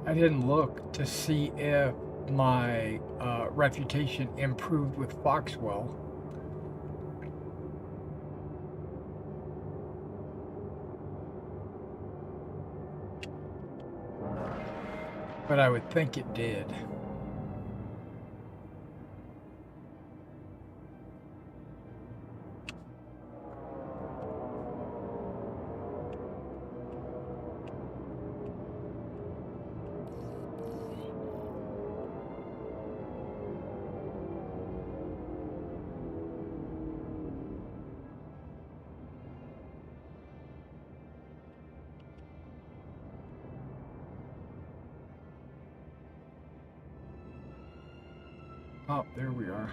I didn't look to see if my reputation improved with Foxwell. But I would think it did. Oh, there we are.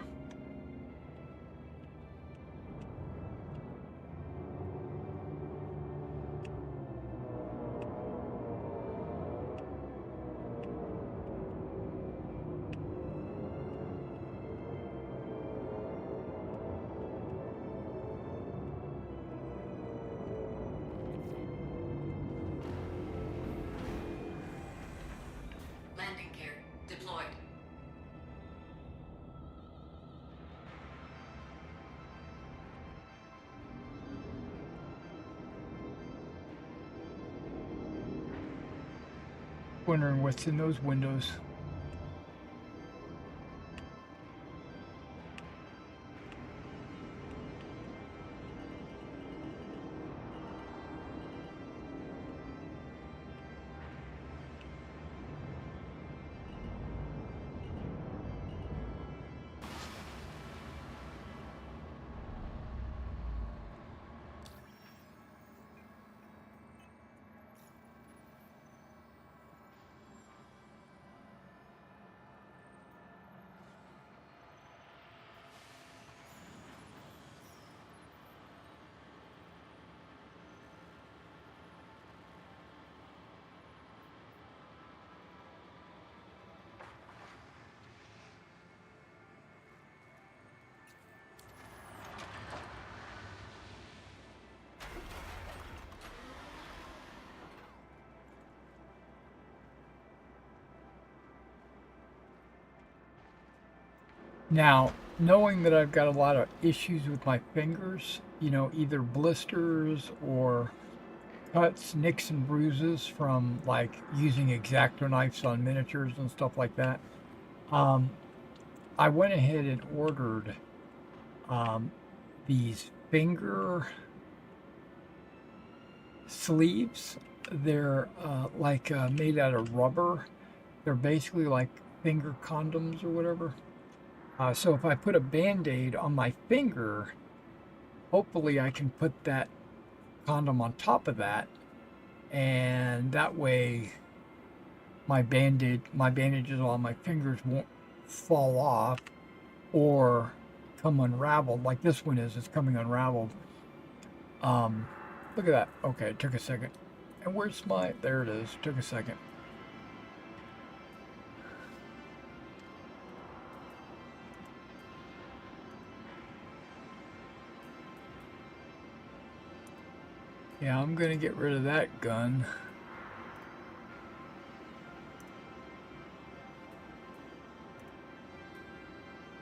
Landing gear deployed. Wondering what's in those windows. Now, knowing that I've got a lot of issues with my fingers, you know, either blisters or cuts, nicks, and bruises from like using X-Acto knives on miniatures and stuff like that, um, I went ahead and ordered um, these finger sleeves. They're made out of rubber. They're basically like finger condoms or whatever. So if I put a band-aid on my finger, hopefully I can put that condom on top of that, and that way my bandages on my fingers won't fall off or come unraveled like this one is. It's coming unraveled. Look at that. Okay, it took a second. And where's my... There it is. Took a second. Yeah, I'm gonna get rid of that gun.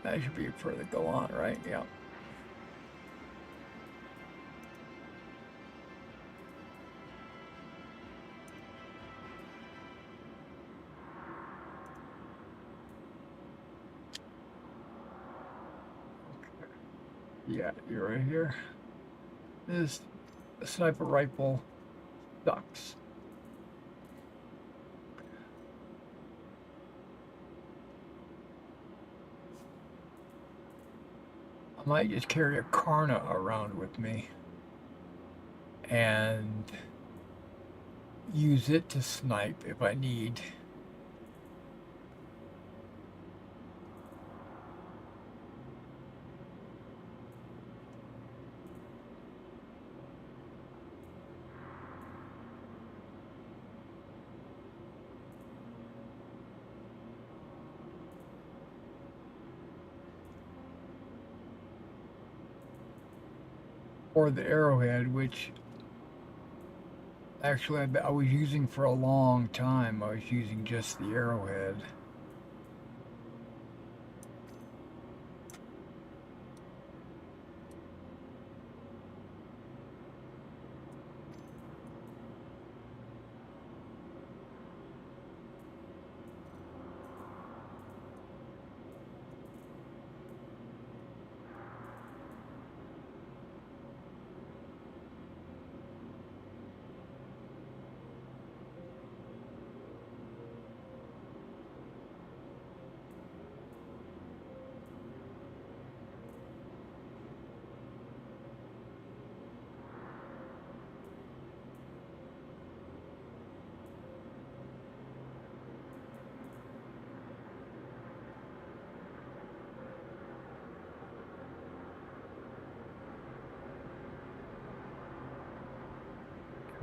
That should be for the go on, right? Yeah. Yeah, you're right here. This sniper rifle sucks. I might just carry a Karna around with me and use it to snipe if I need. Or the arrowhead, which Actually, I was using for a long time. I was using just the arrowhead.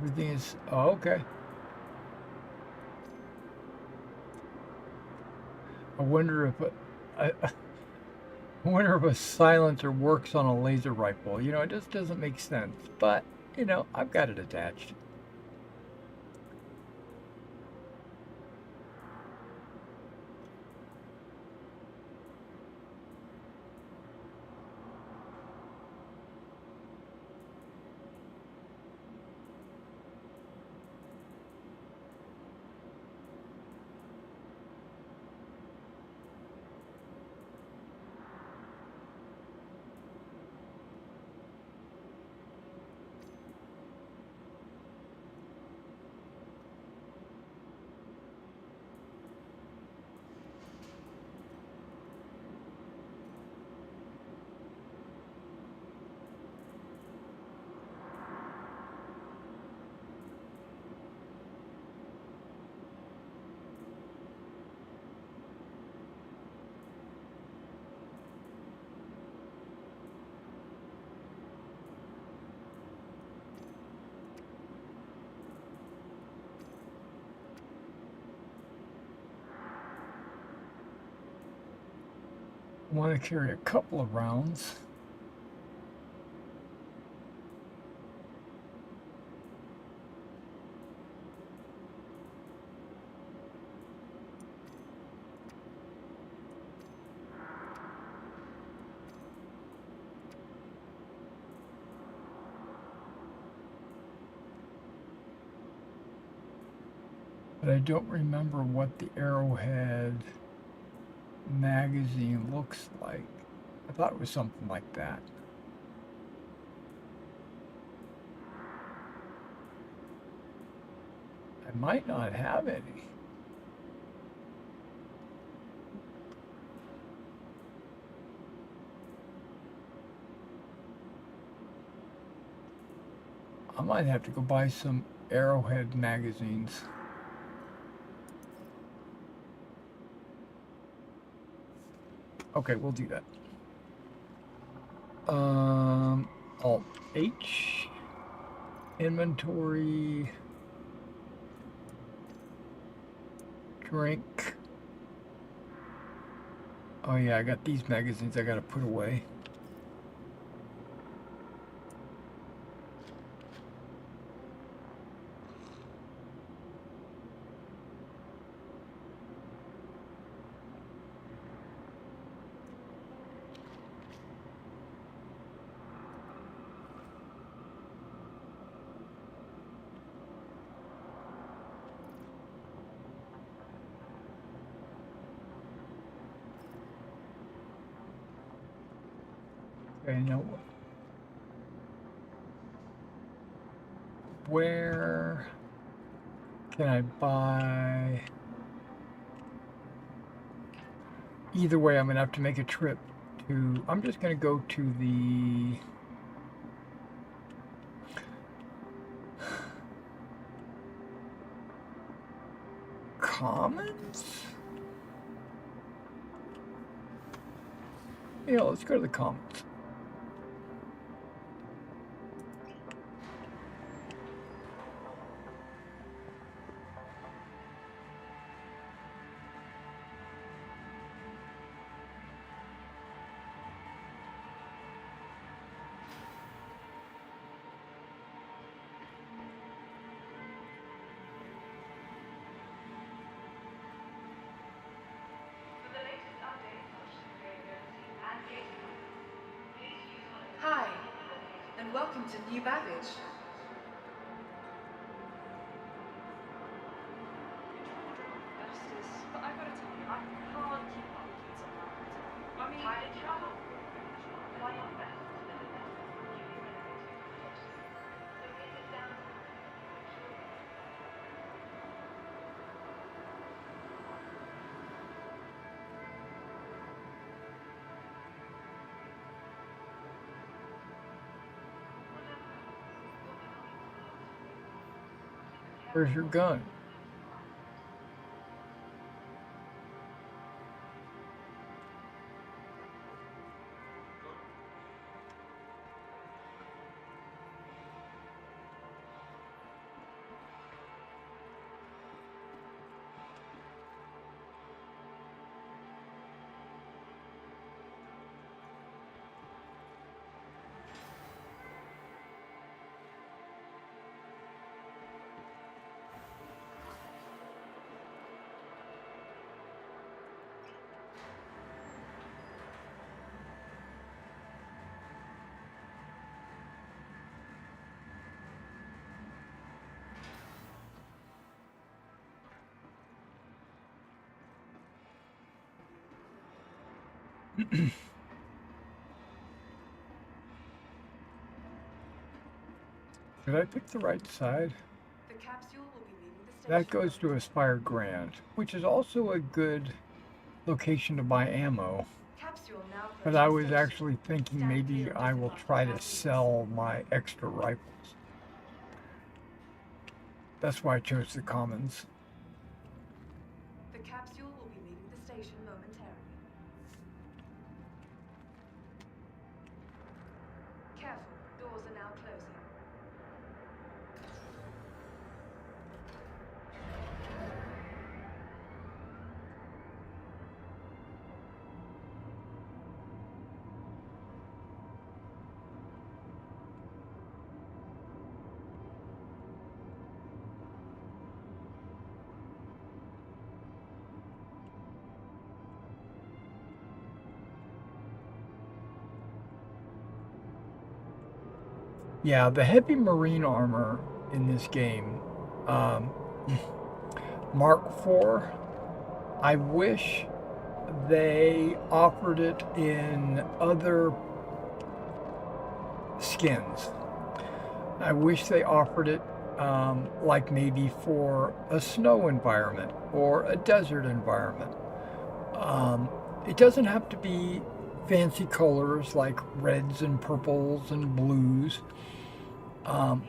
Everything is... Oh, okay. I wonder if I wonder if a silencer works on a laser rifle. You know, it just doesn't make sense. But, you know, I've got it attached. I want to carry a couple of rounds. But I don't remember what the arrowhead magazine looks like. I thought it was something like that. I might not have any. I might have to go buy some arrowhead magazines. Okay, we'll do that. Alt H, inventory, drink. Oh yeah, I got these magazines I gotta put away. Okay, now where can I buy? Either way, I'm gonna have to make a trip to. I'm just gonna go to the. Commons? Yeah, let's go to the Commons. and welcome to New Babbage. But I gotta tell you, I can't keep up with kids on that. I mean, why not best? Where's your gun? Did I pick the right side? The capsule will be leaving the station. That goes to Aspire Grand, which is also a good location to buy ammo. Capsule now But I was approaching actually thinking maybe I will try to sell my extra rifles. That's why I chose the Commons. The capsule will be leaving the station momentarily. Careful, doors are now closing. Yeah, the heavy marine armor in this game, um, Mark IV, I wish they offered it in other skins. I wish they offered it like maybe for a snow environment or a desert environment. It doesn't have to be fancy colors like reds and purples and blues. But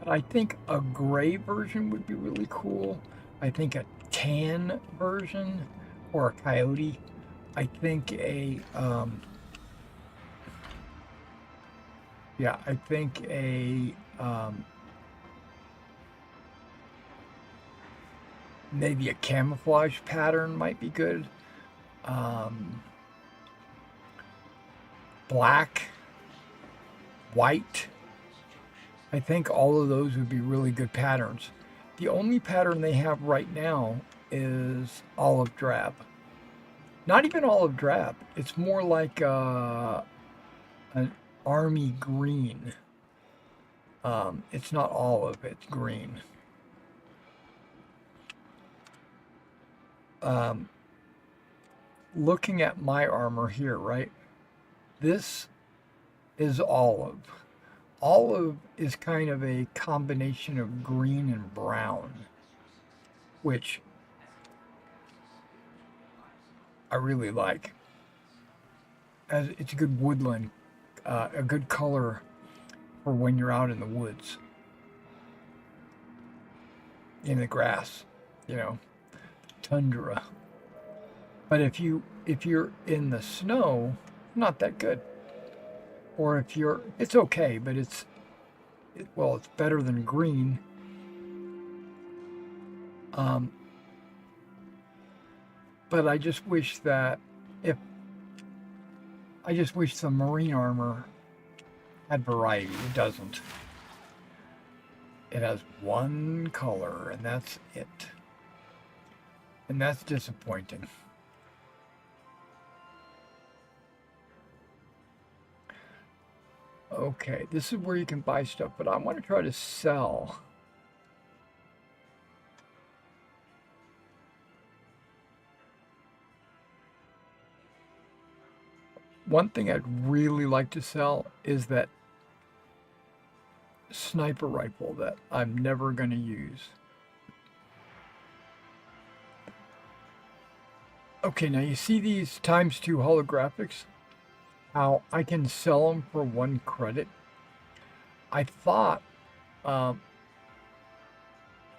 I think a gray version would be really cool. I think a tan version or a coyote. I think I think maybe a camouflage pattern might be good. Black, white. I think all of those would be really good patterns. The only pattern they have right now is olive drab. Not even olive drab. It's more like an army green. It's not olive, it's green. Looking at my armor here, right? This is olive. Olive is kind of a combination of green and brown, which I really like. As it's a good woodland, a good color for when you're out in the woods, in the grass, tundra. But if you're in the snow, not that good. Or if it's okay, but it's better than green. But I just wish the marine armor had variety. It doesn't. It has one color, and that's it. And that's disappointing. Okay, this is where you can buy stuff, but I want to try to sell. One thing I'd really like to sell is that sniper rifle that I'm never going to use. Okay, now you see these ×2 holographics? How I can sell them for 1 credit? I thought of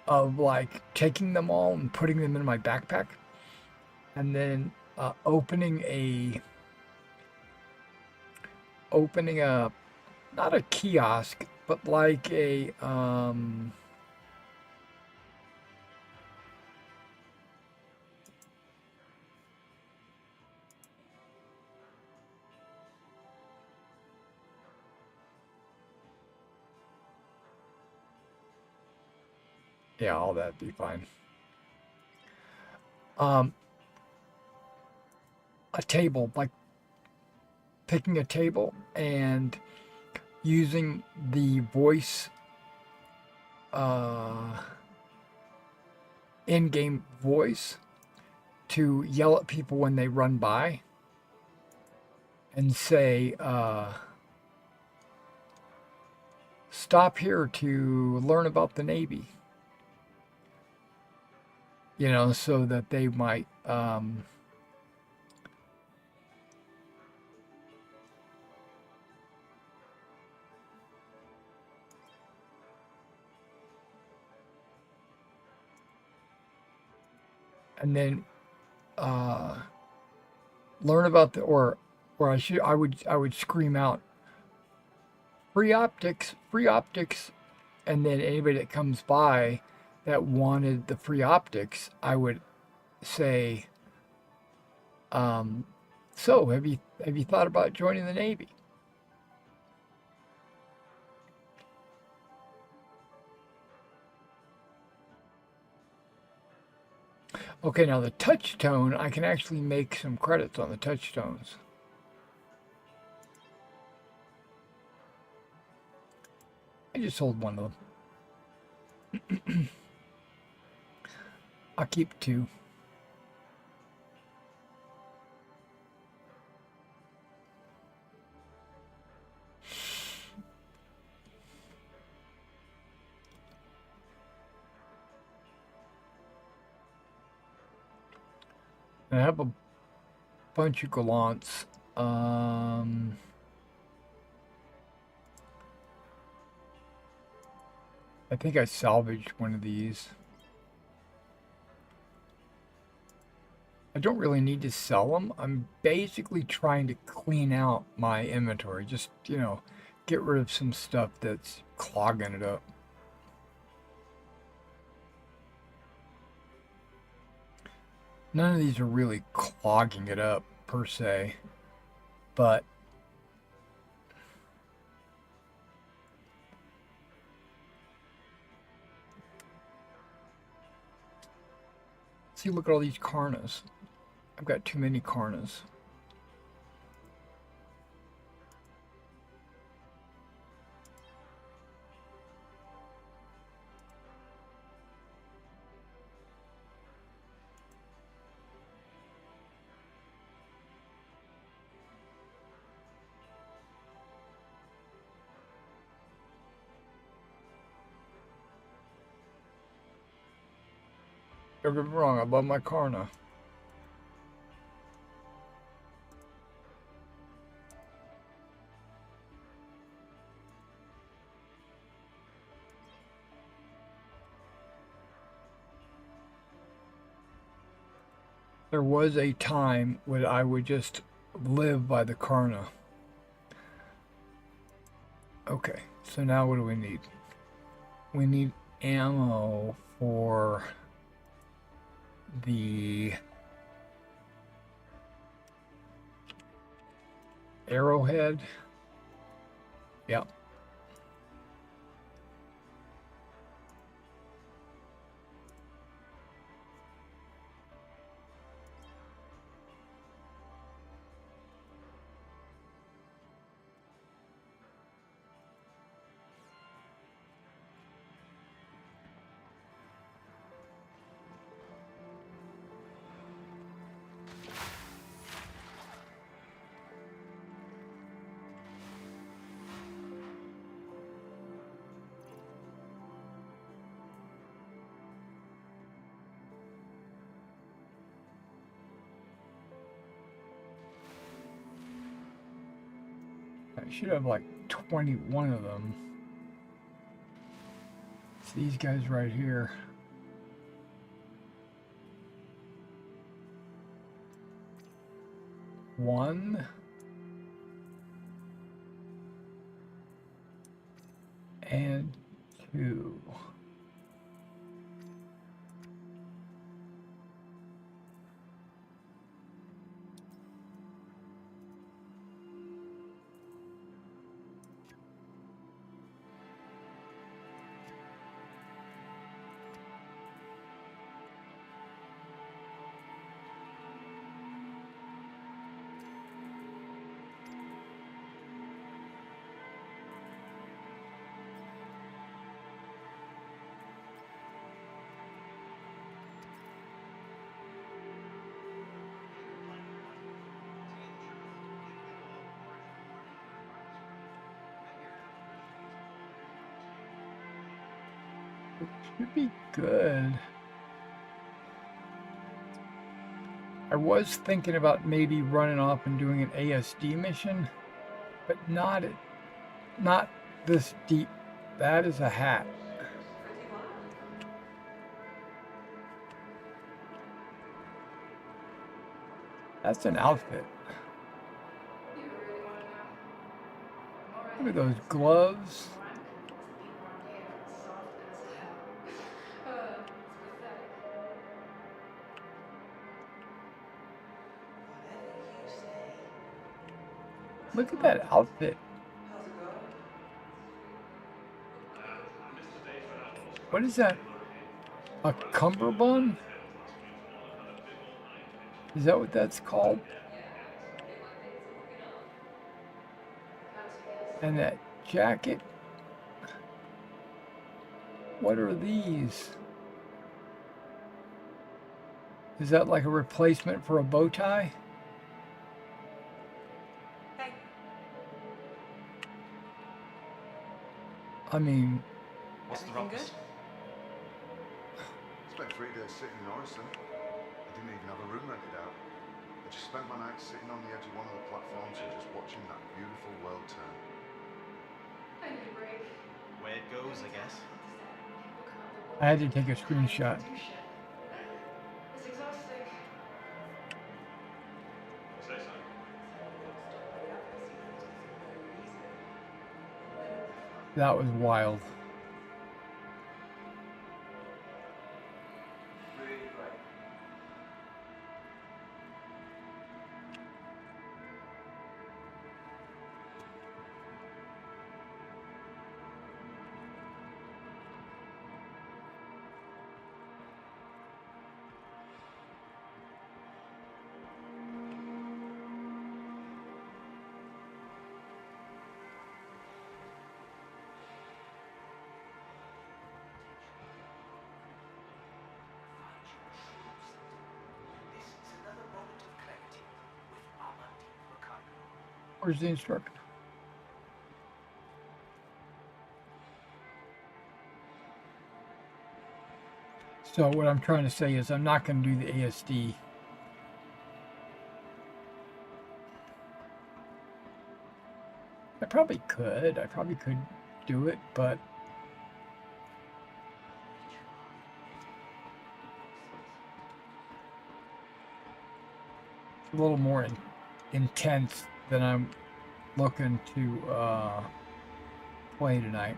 like taking them all and putting them in my backpack and then opening a not a kiosk but like a yeah, all that'd be fine. A table, like picking a table and using the voice in-game voice to yell at people when they run by and say stop here to learn about the Navy, you know, so that they might and then learn about the or I would scream out free optics, and then anybody that comes by that wanted the free optics, I would say, so have you thought about joining the Navy? Okay, now the touch tone, I can actually make some credits on the touch tones. I just sold one of them. I'll keep 2. And I have a bunch of gallants. I think I salvaged one of these. I don't really need to sell them. I'm basically trying to clean out my inventory. Just, you know, get rid of some stuff that's clogging it up. None of these are really clogging it up, per se. But see, look at all these Karnas. I've got too many Karnas. Don't get me wrong, I love my Karna. There was a time when I would just live by the Karna. Okay, so now what do we need? We need ammo for the arrowhead. Yep. I should have like 21 of them. It's these guys right here. One. And two. It should be good. I was thinking about maybe running off and doing an ASD mission, but not this deep. That is a hat. That's an outfit. Look at those gloves. Look at that outfit. What is that? A cummerbund? Is that what that's called? And that jacket? What are these? Is that like a replacement for a bow tie? Hey. I mean, What's the Everything ruckus? Spent 3 days sitting in Orison. I didn't even have a room rented out. I just spent my night sitting on the edge of one of the platforms and just watching that beautiful world turn. I need a break. Way it goes, I guess. I had to take a screenshot. It's exhausting. Say so. That was wild. Where's the instructor? So what I'm trying to say is I'm not going to do the ASD. I probably could do it, but it's a little more intense than I'm looking to play tonight.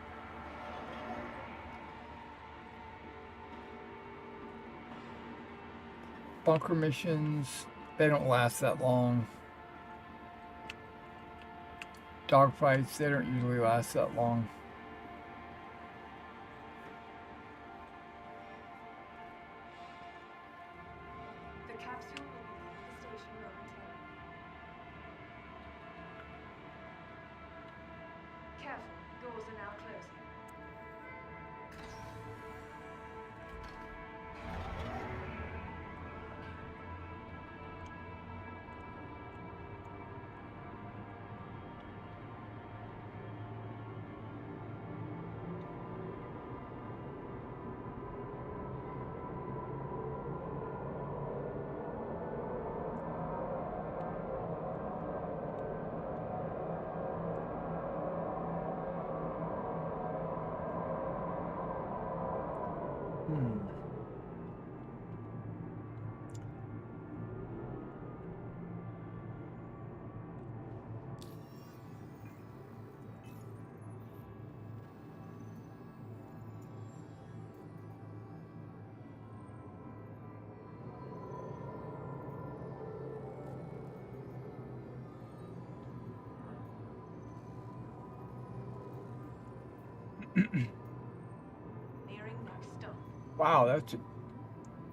Bunker missions, they don't last that long. Dogfights, they don't usually last that long. The capsule will be leaving the station momentarily. Careful, doors are now closing. Nearing next stop. Wow,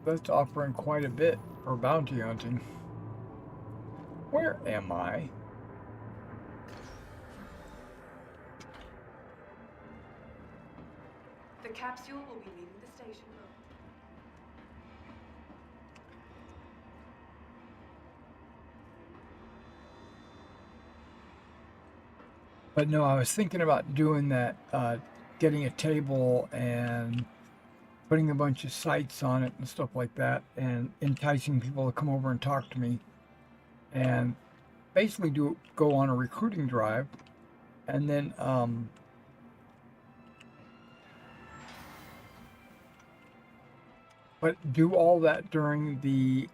that's offering quite a bit for bounty hunting. Where am I? The capsule will be leaving the station. But no, I was thinking about doing that, getting a table and putting a bunch of sites on it and stuff like that, and enticing people to come over and talk to me, and basically go on a recruiting drive, and then but do all that during the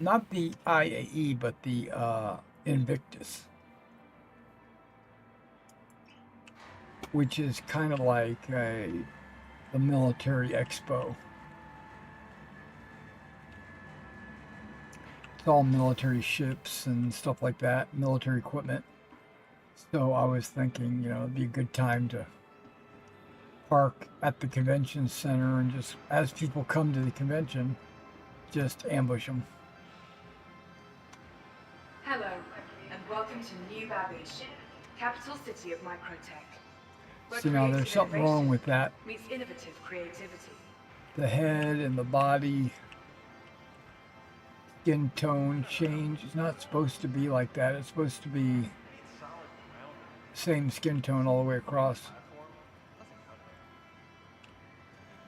not the IAE, but the Invictus, which is kind of like the military expo. It's all military ships and stuff like that, military equipment. So I was thinking, it'd be a good time to park at the convention center and just, as people come to the convention, just ambush them. Hello, and welcome to New Babbage, capital city of microtech. Where See, now there's creative something wrong innovation with that. meets innovative creativity. The head and the body skin tone change. It's not supposed to be like that. It's supposed to be same skin tone all the way across.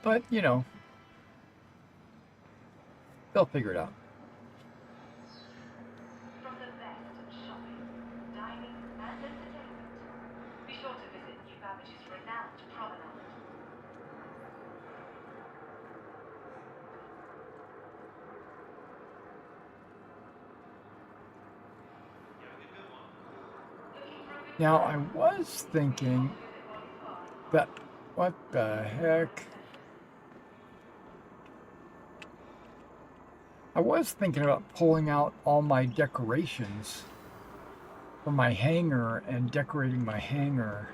But, they'll figure it out. From the best of shopping, dining, and entertainment, be sure to visit New Babbage's renowned promenade. Now, I was thinking that, what the heck? I was thinking about pulling out all my decorations from my hangar and decorating my hangar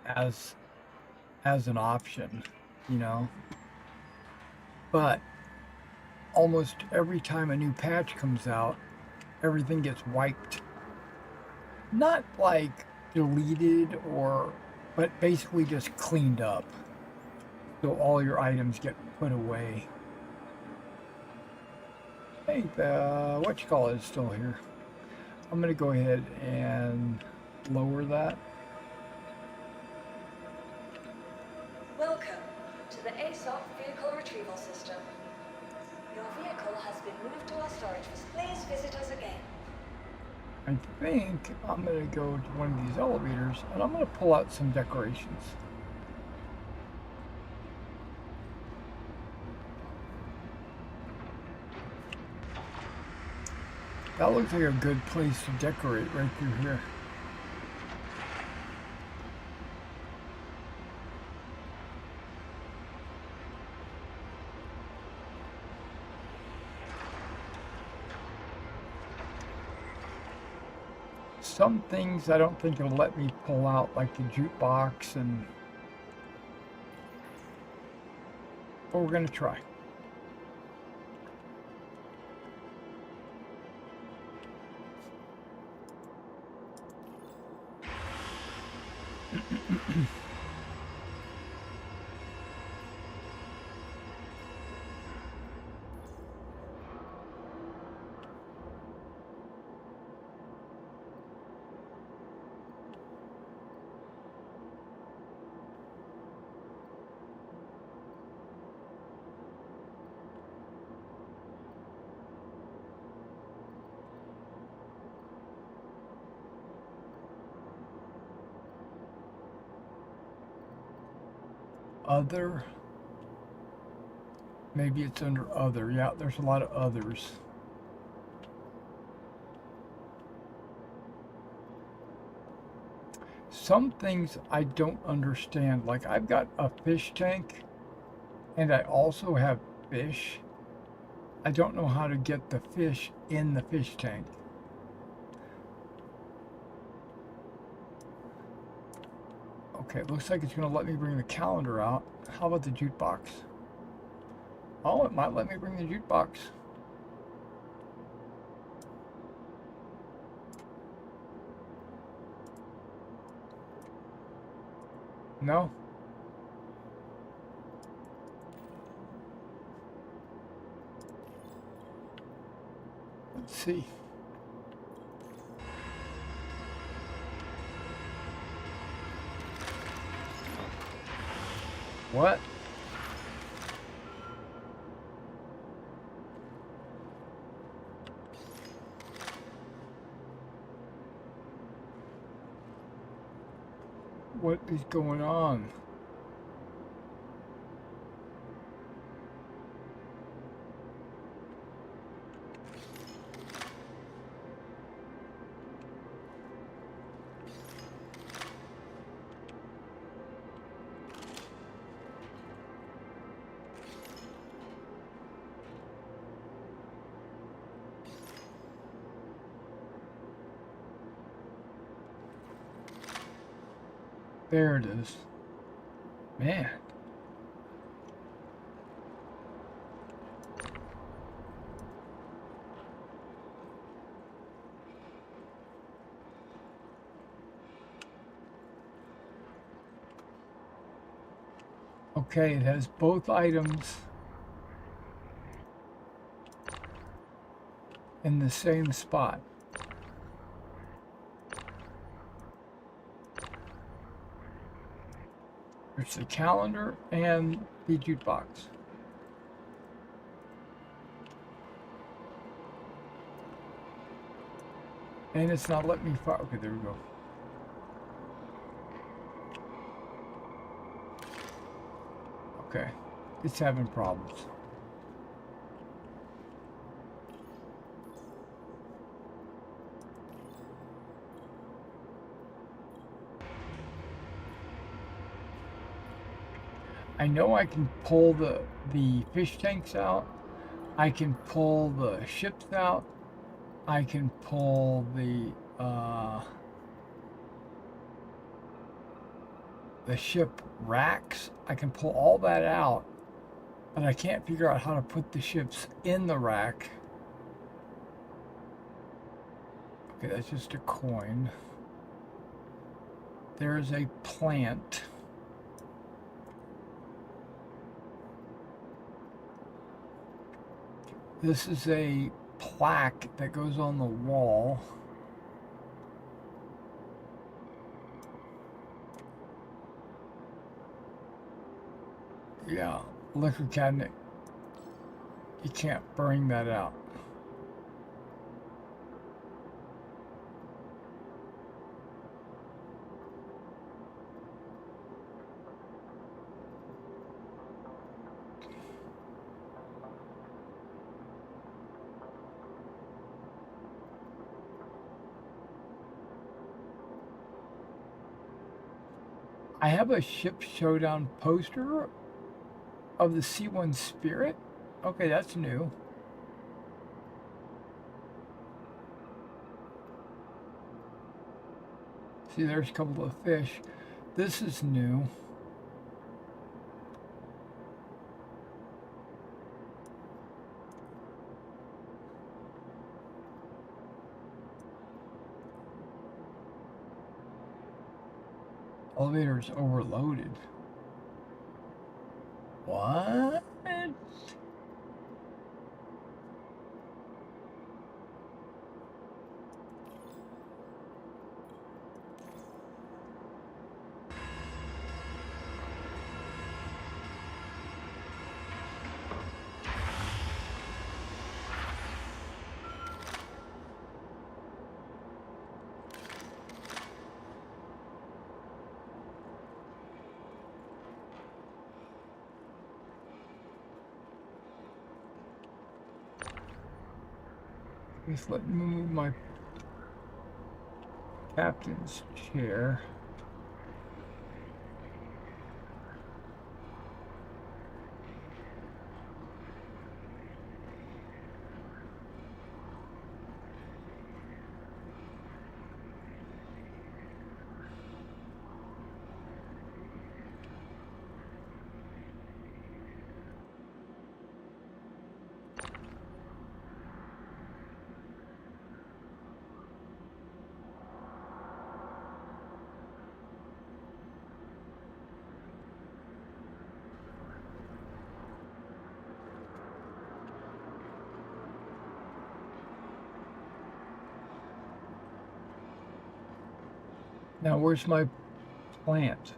as an option, But almost every time a new patch comes out, everything gets wiped. Not like deleted but basically just cleaned up. So all your items get put away. Hey, the whatchamacallit is still here. I'm gonna go ahead and lower that. Welcome to the ASOP vehicle retrieval system. Your vehicle has been moved to our storage facility. Please visit us again. I think I'm gonna go to one of these elevators and I'm gonna pull out some decorations. That looks like a good place to decorate right through here. Some things I don't think it'll let me pull out, like the jukebox, but we're gonna try. Other. Maybe it's under other. Yeah, there's a lot of others. Some things I don't understand. Like I've got a fish tank and I also have fish. I don't know how to get the fish in the fish tank. Okay, it looks like it's going to let me bring the calendar out. How about the jukebox? Oh, it might let me bring the jukebox. No. Let's see. What? What is going on? There it is. Man. Okay, it has both items in the same spot. There's the calendar and the jukebox. And it's not letting me fire. Okay, there we go. Okay, it's having problems. I know I can pull the fish tanks out. I can pull the ships out. I can pull the ship racks. I can pull all that out, but I can't figure out how to put the ships in the rack. Okay, that's just a coin. There's a plant. This is a plaque that goes on the wall. Yeah, liquor cabinet. You can't bring that out. I have a Ship Showdown poster of the C1 Spirit. Okay, that's new. See, there's a couple of fish. This is new. Elevator is overloaded. What? Just let me move my captain's chair. Now, where's my plant?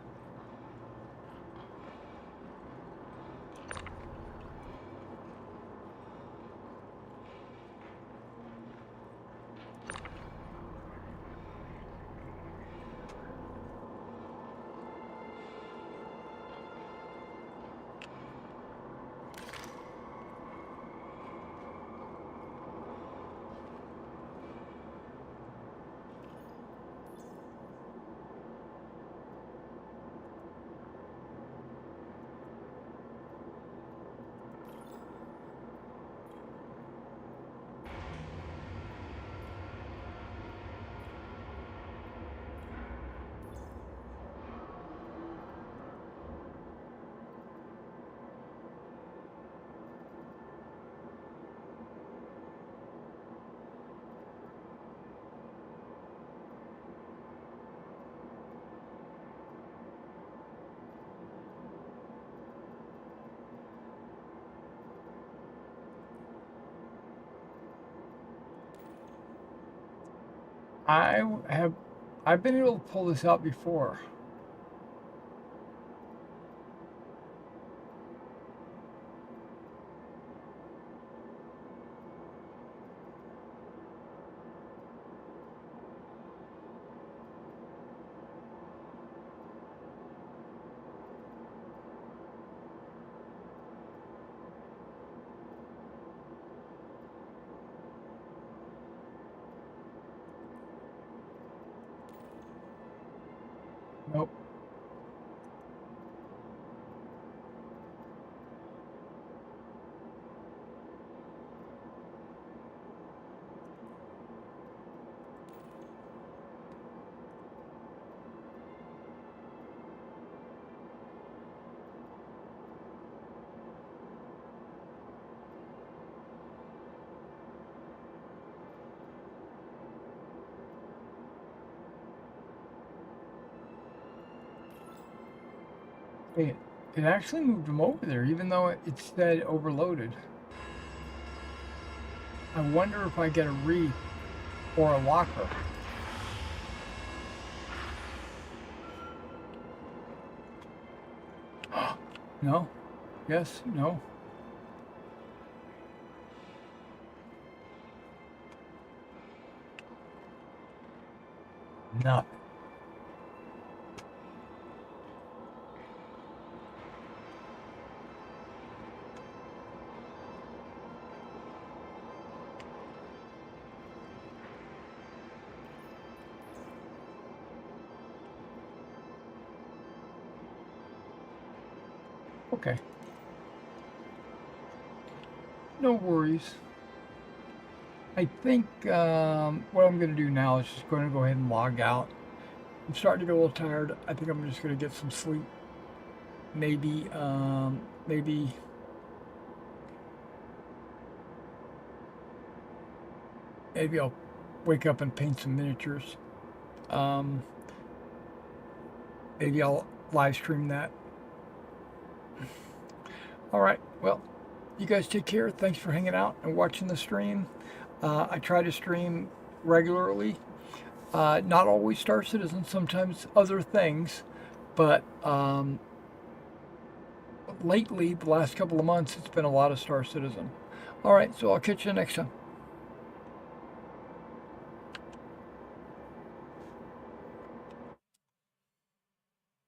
I've been able to pull this out before. Nope. It actually moved them over there, even though it said overloaded. I wonder if I get a reef or a locker. No? Yes? No? Nothing. Okay. No worries. I think what I'm going to do now is just going to go ahead and log out. I'm starting to get a little tired. I think I'm just going to get some sleep. Maybe I'll wake up and paint some miniatures. Maybe I'll live stream that. All right. Well, you guys take care. Thanks for hanging out and watching the stream. I try to stream regularly. Not always Star Citizen, sometimes other things. But lately, the last couple of months, it's been a lot of Star Citizen. All right. So I'll catch you next time.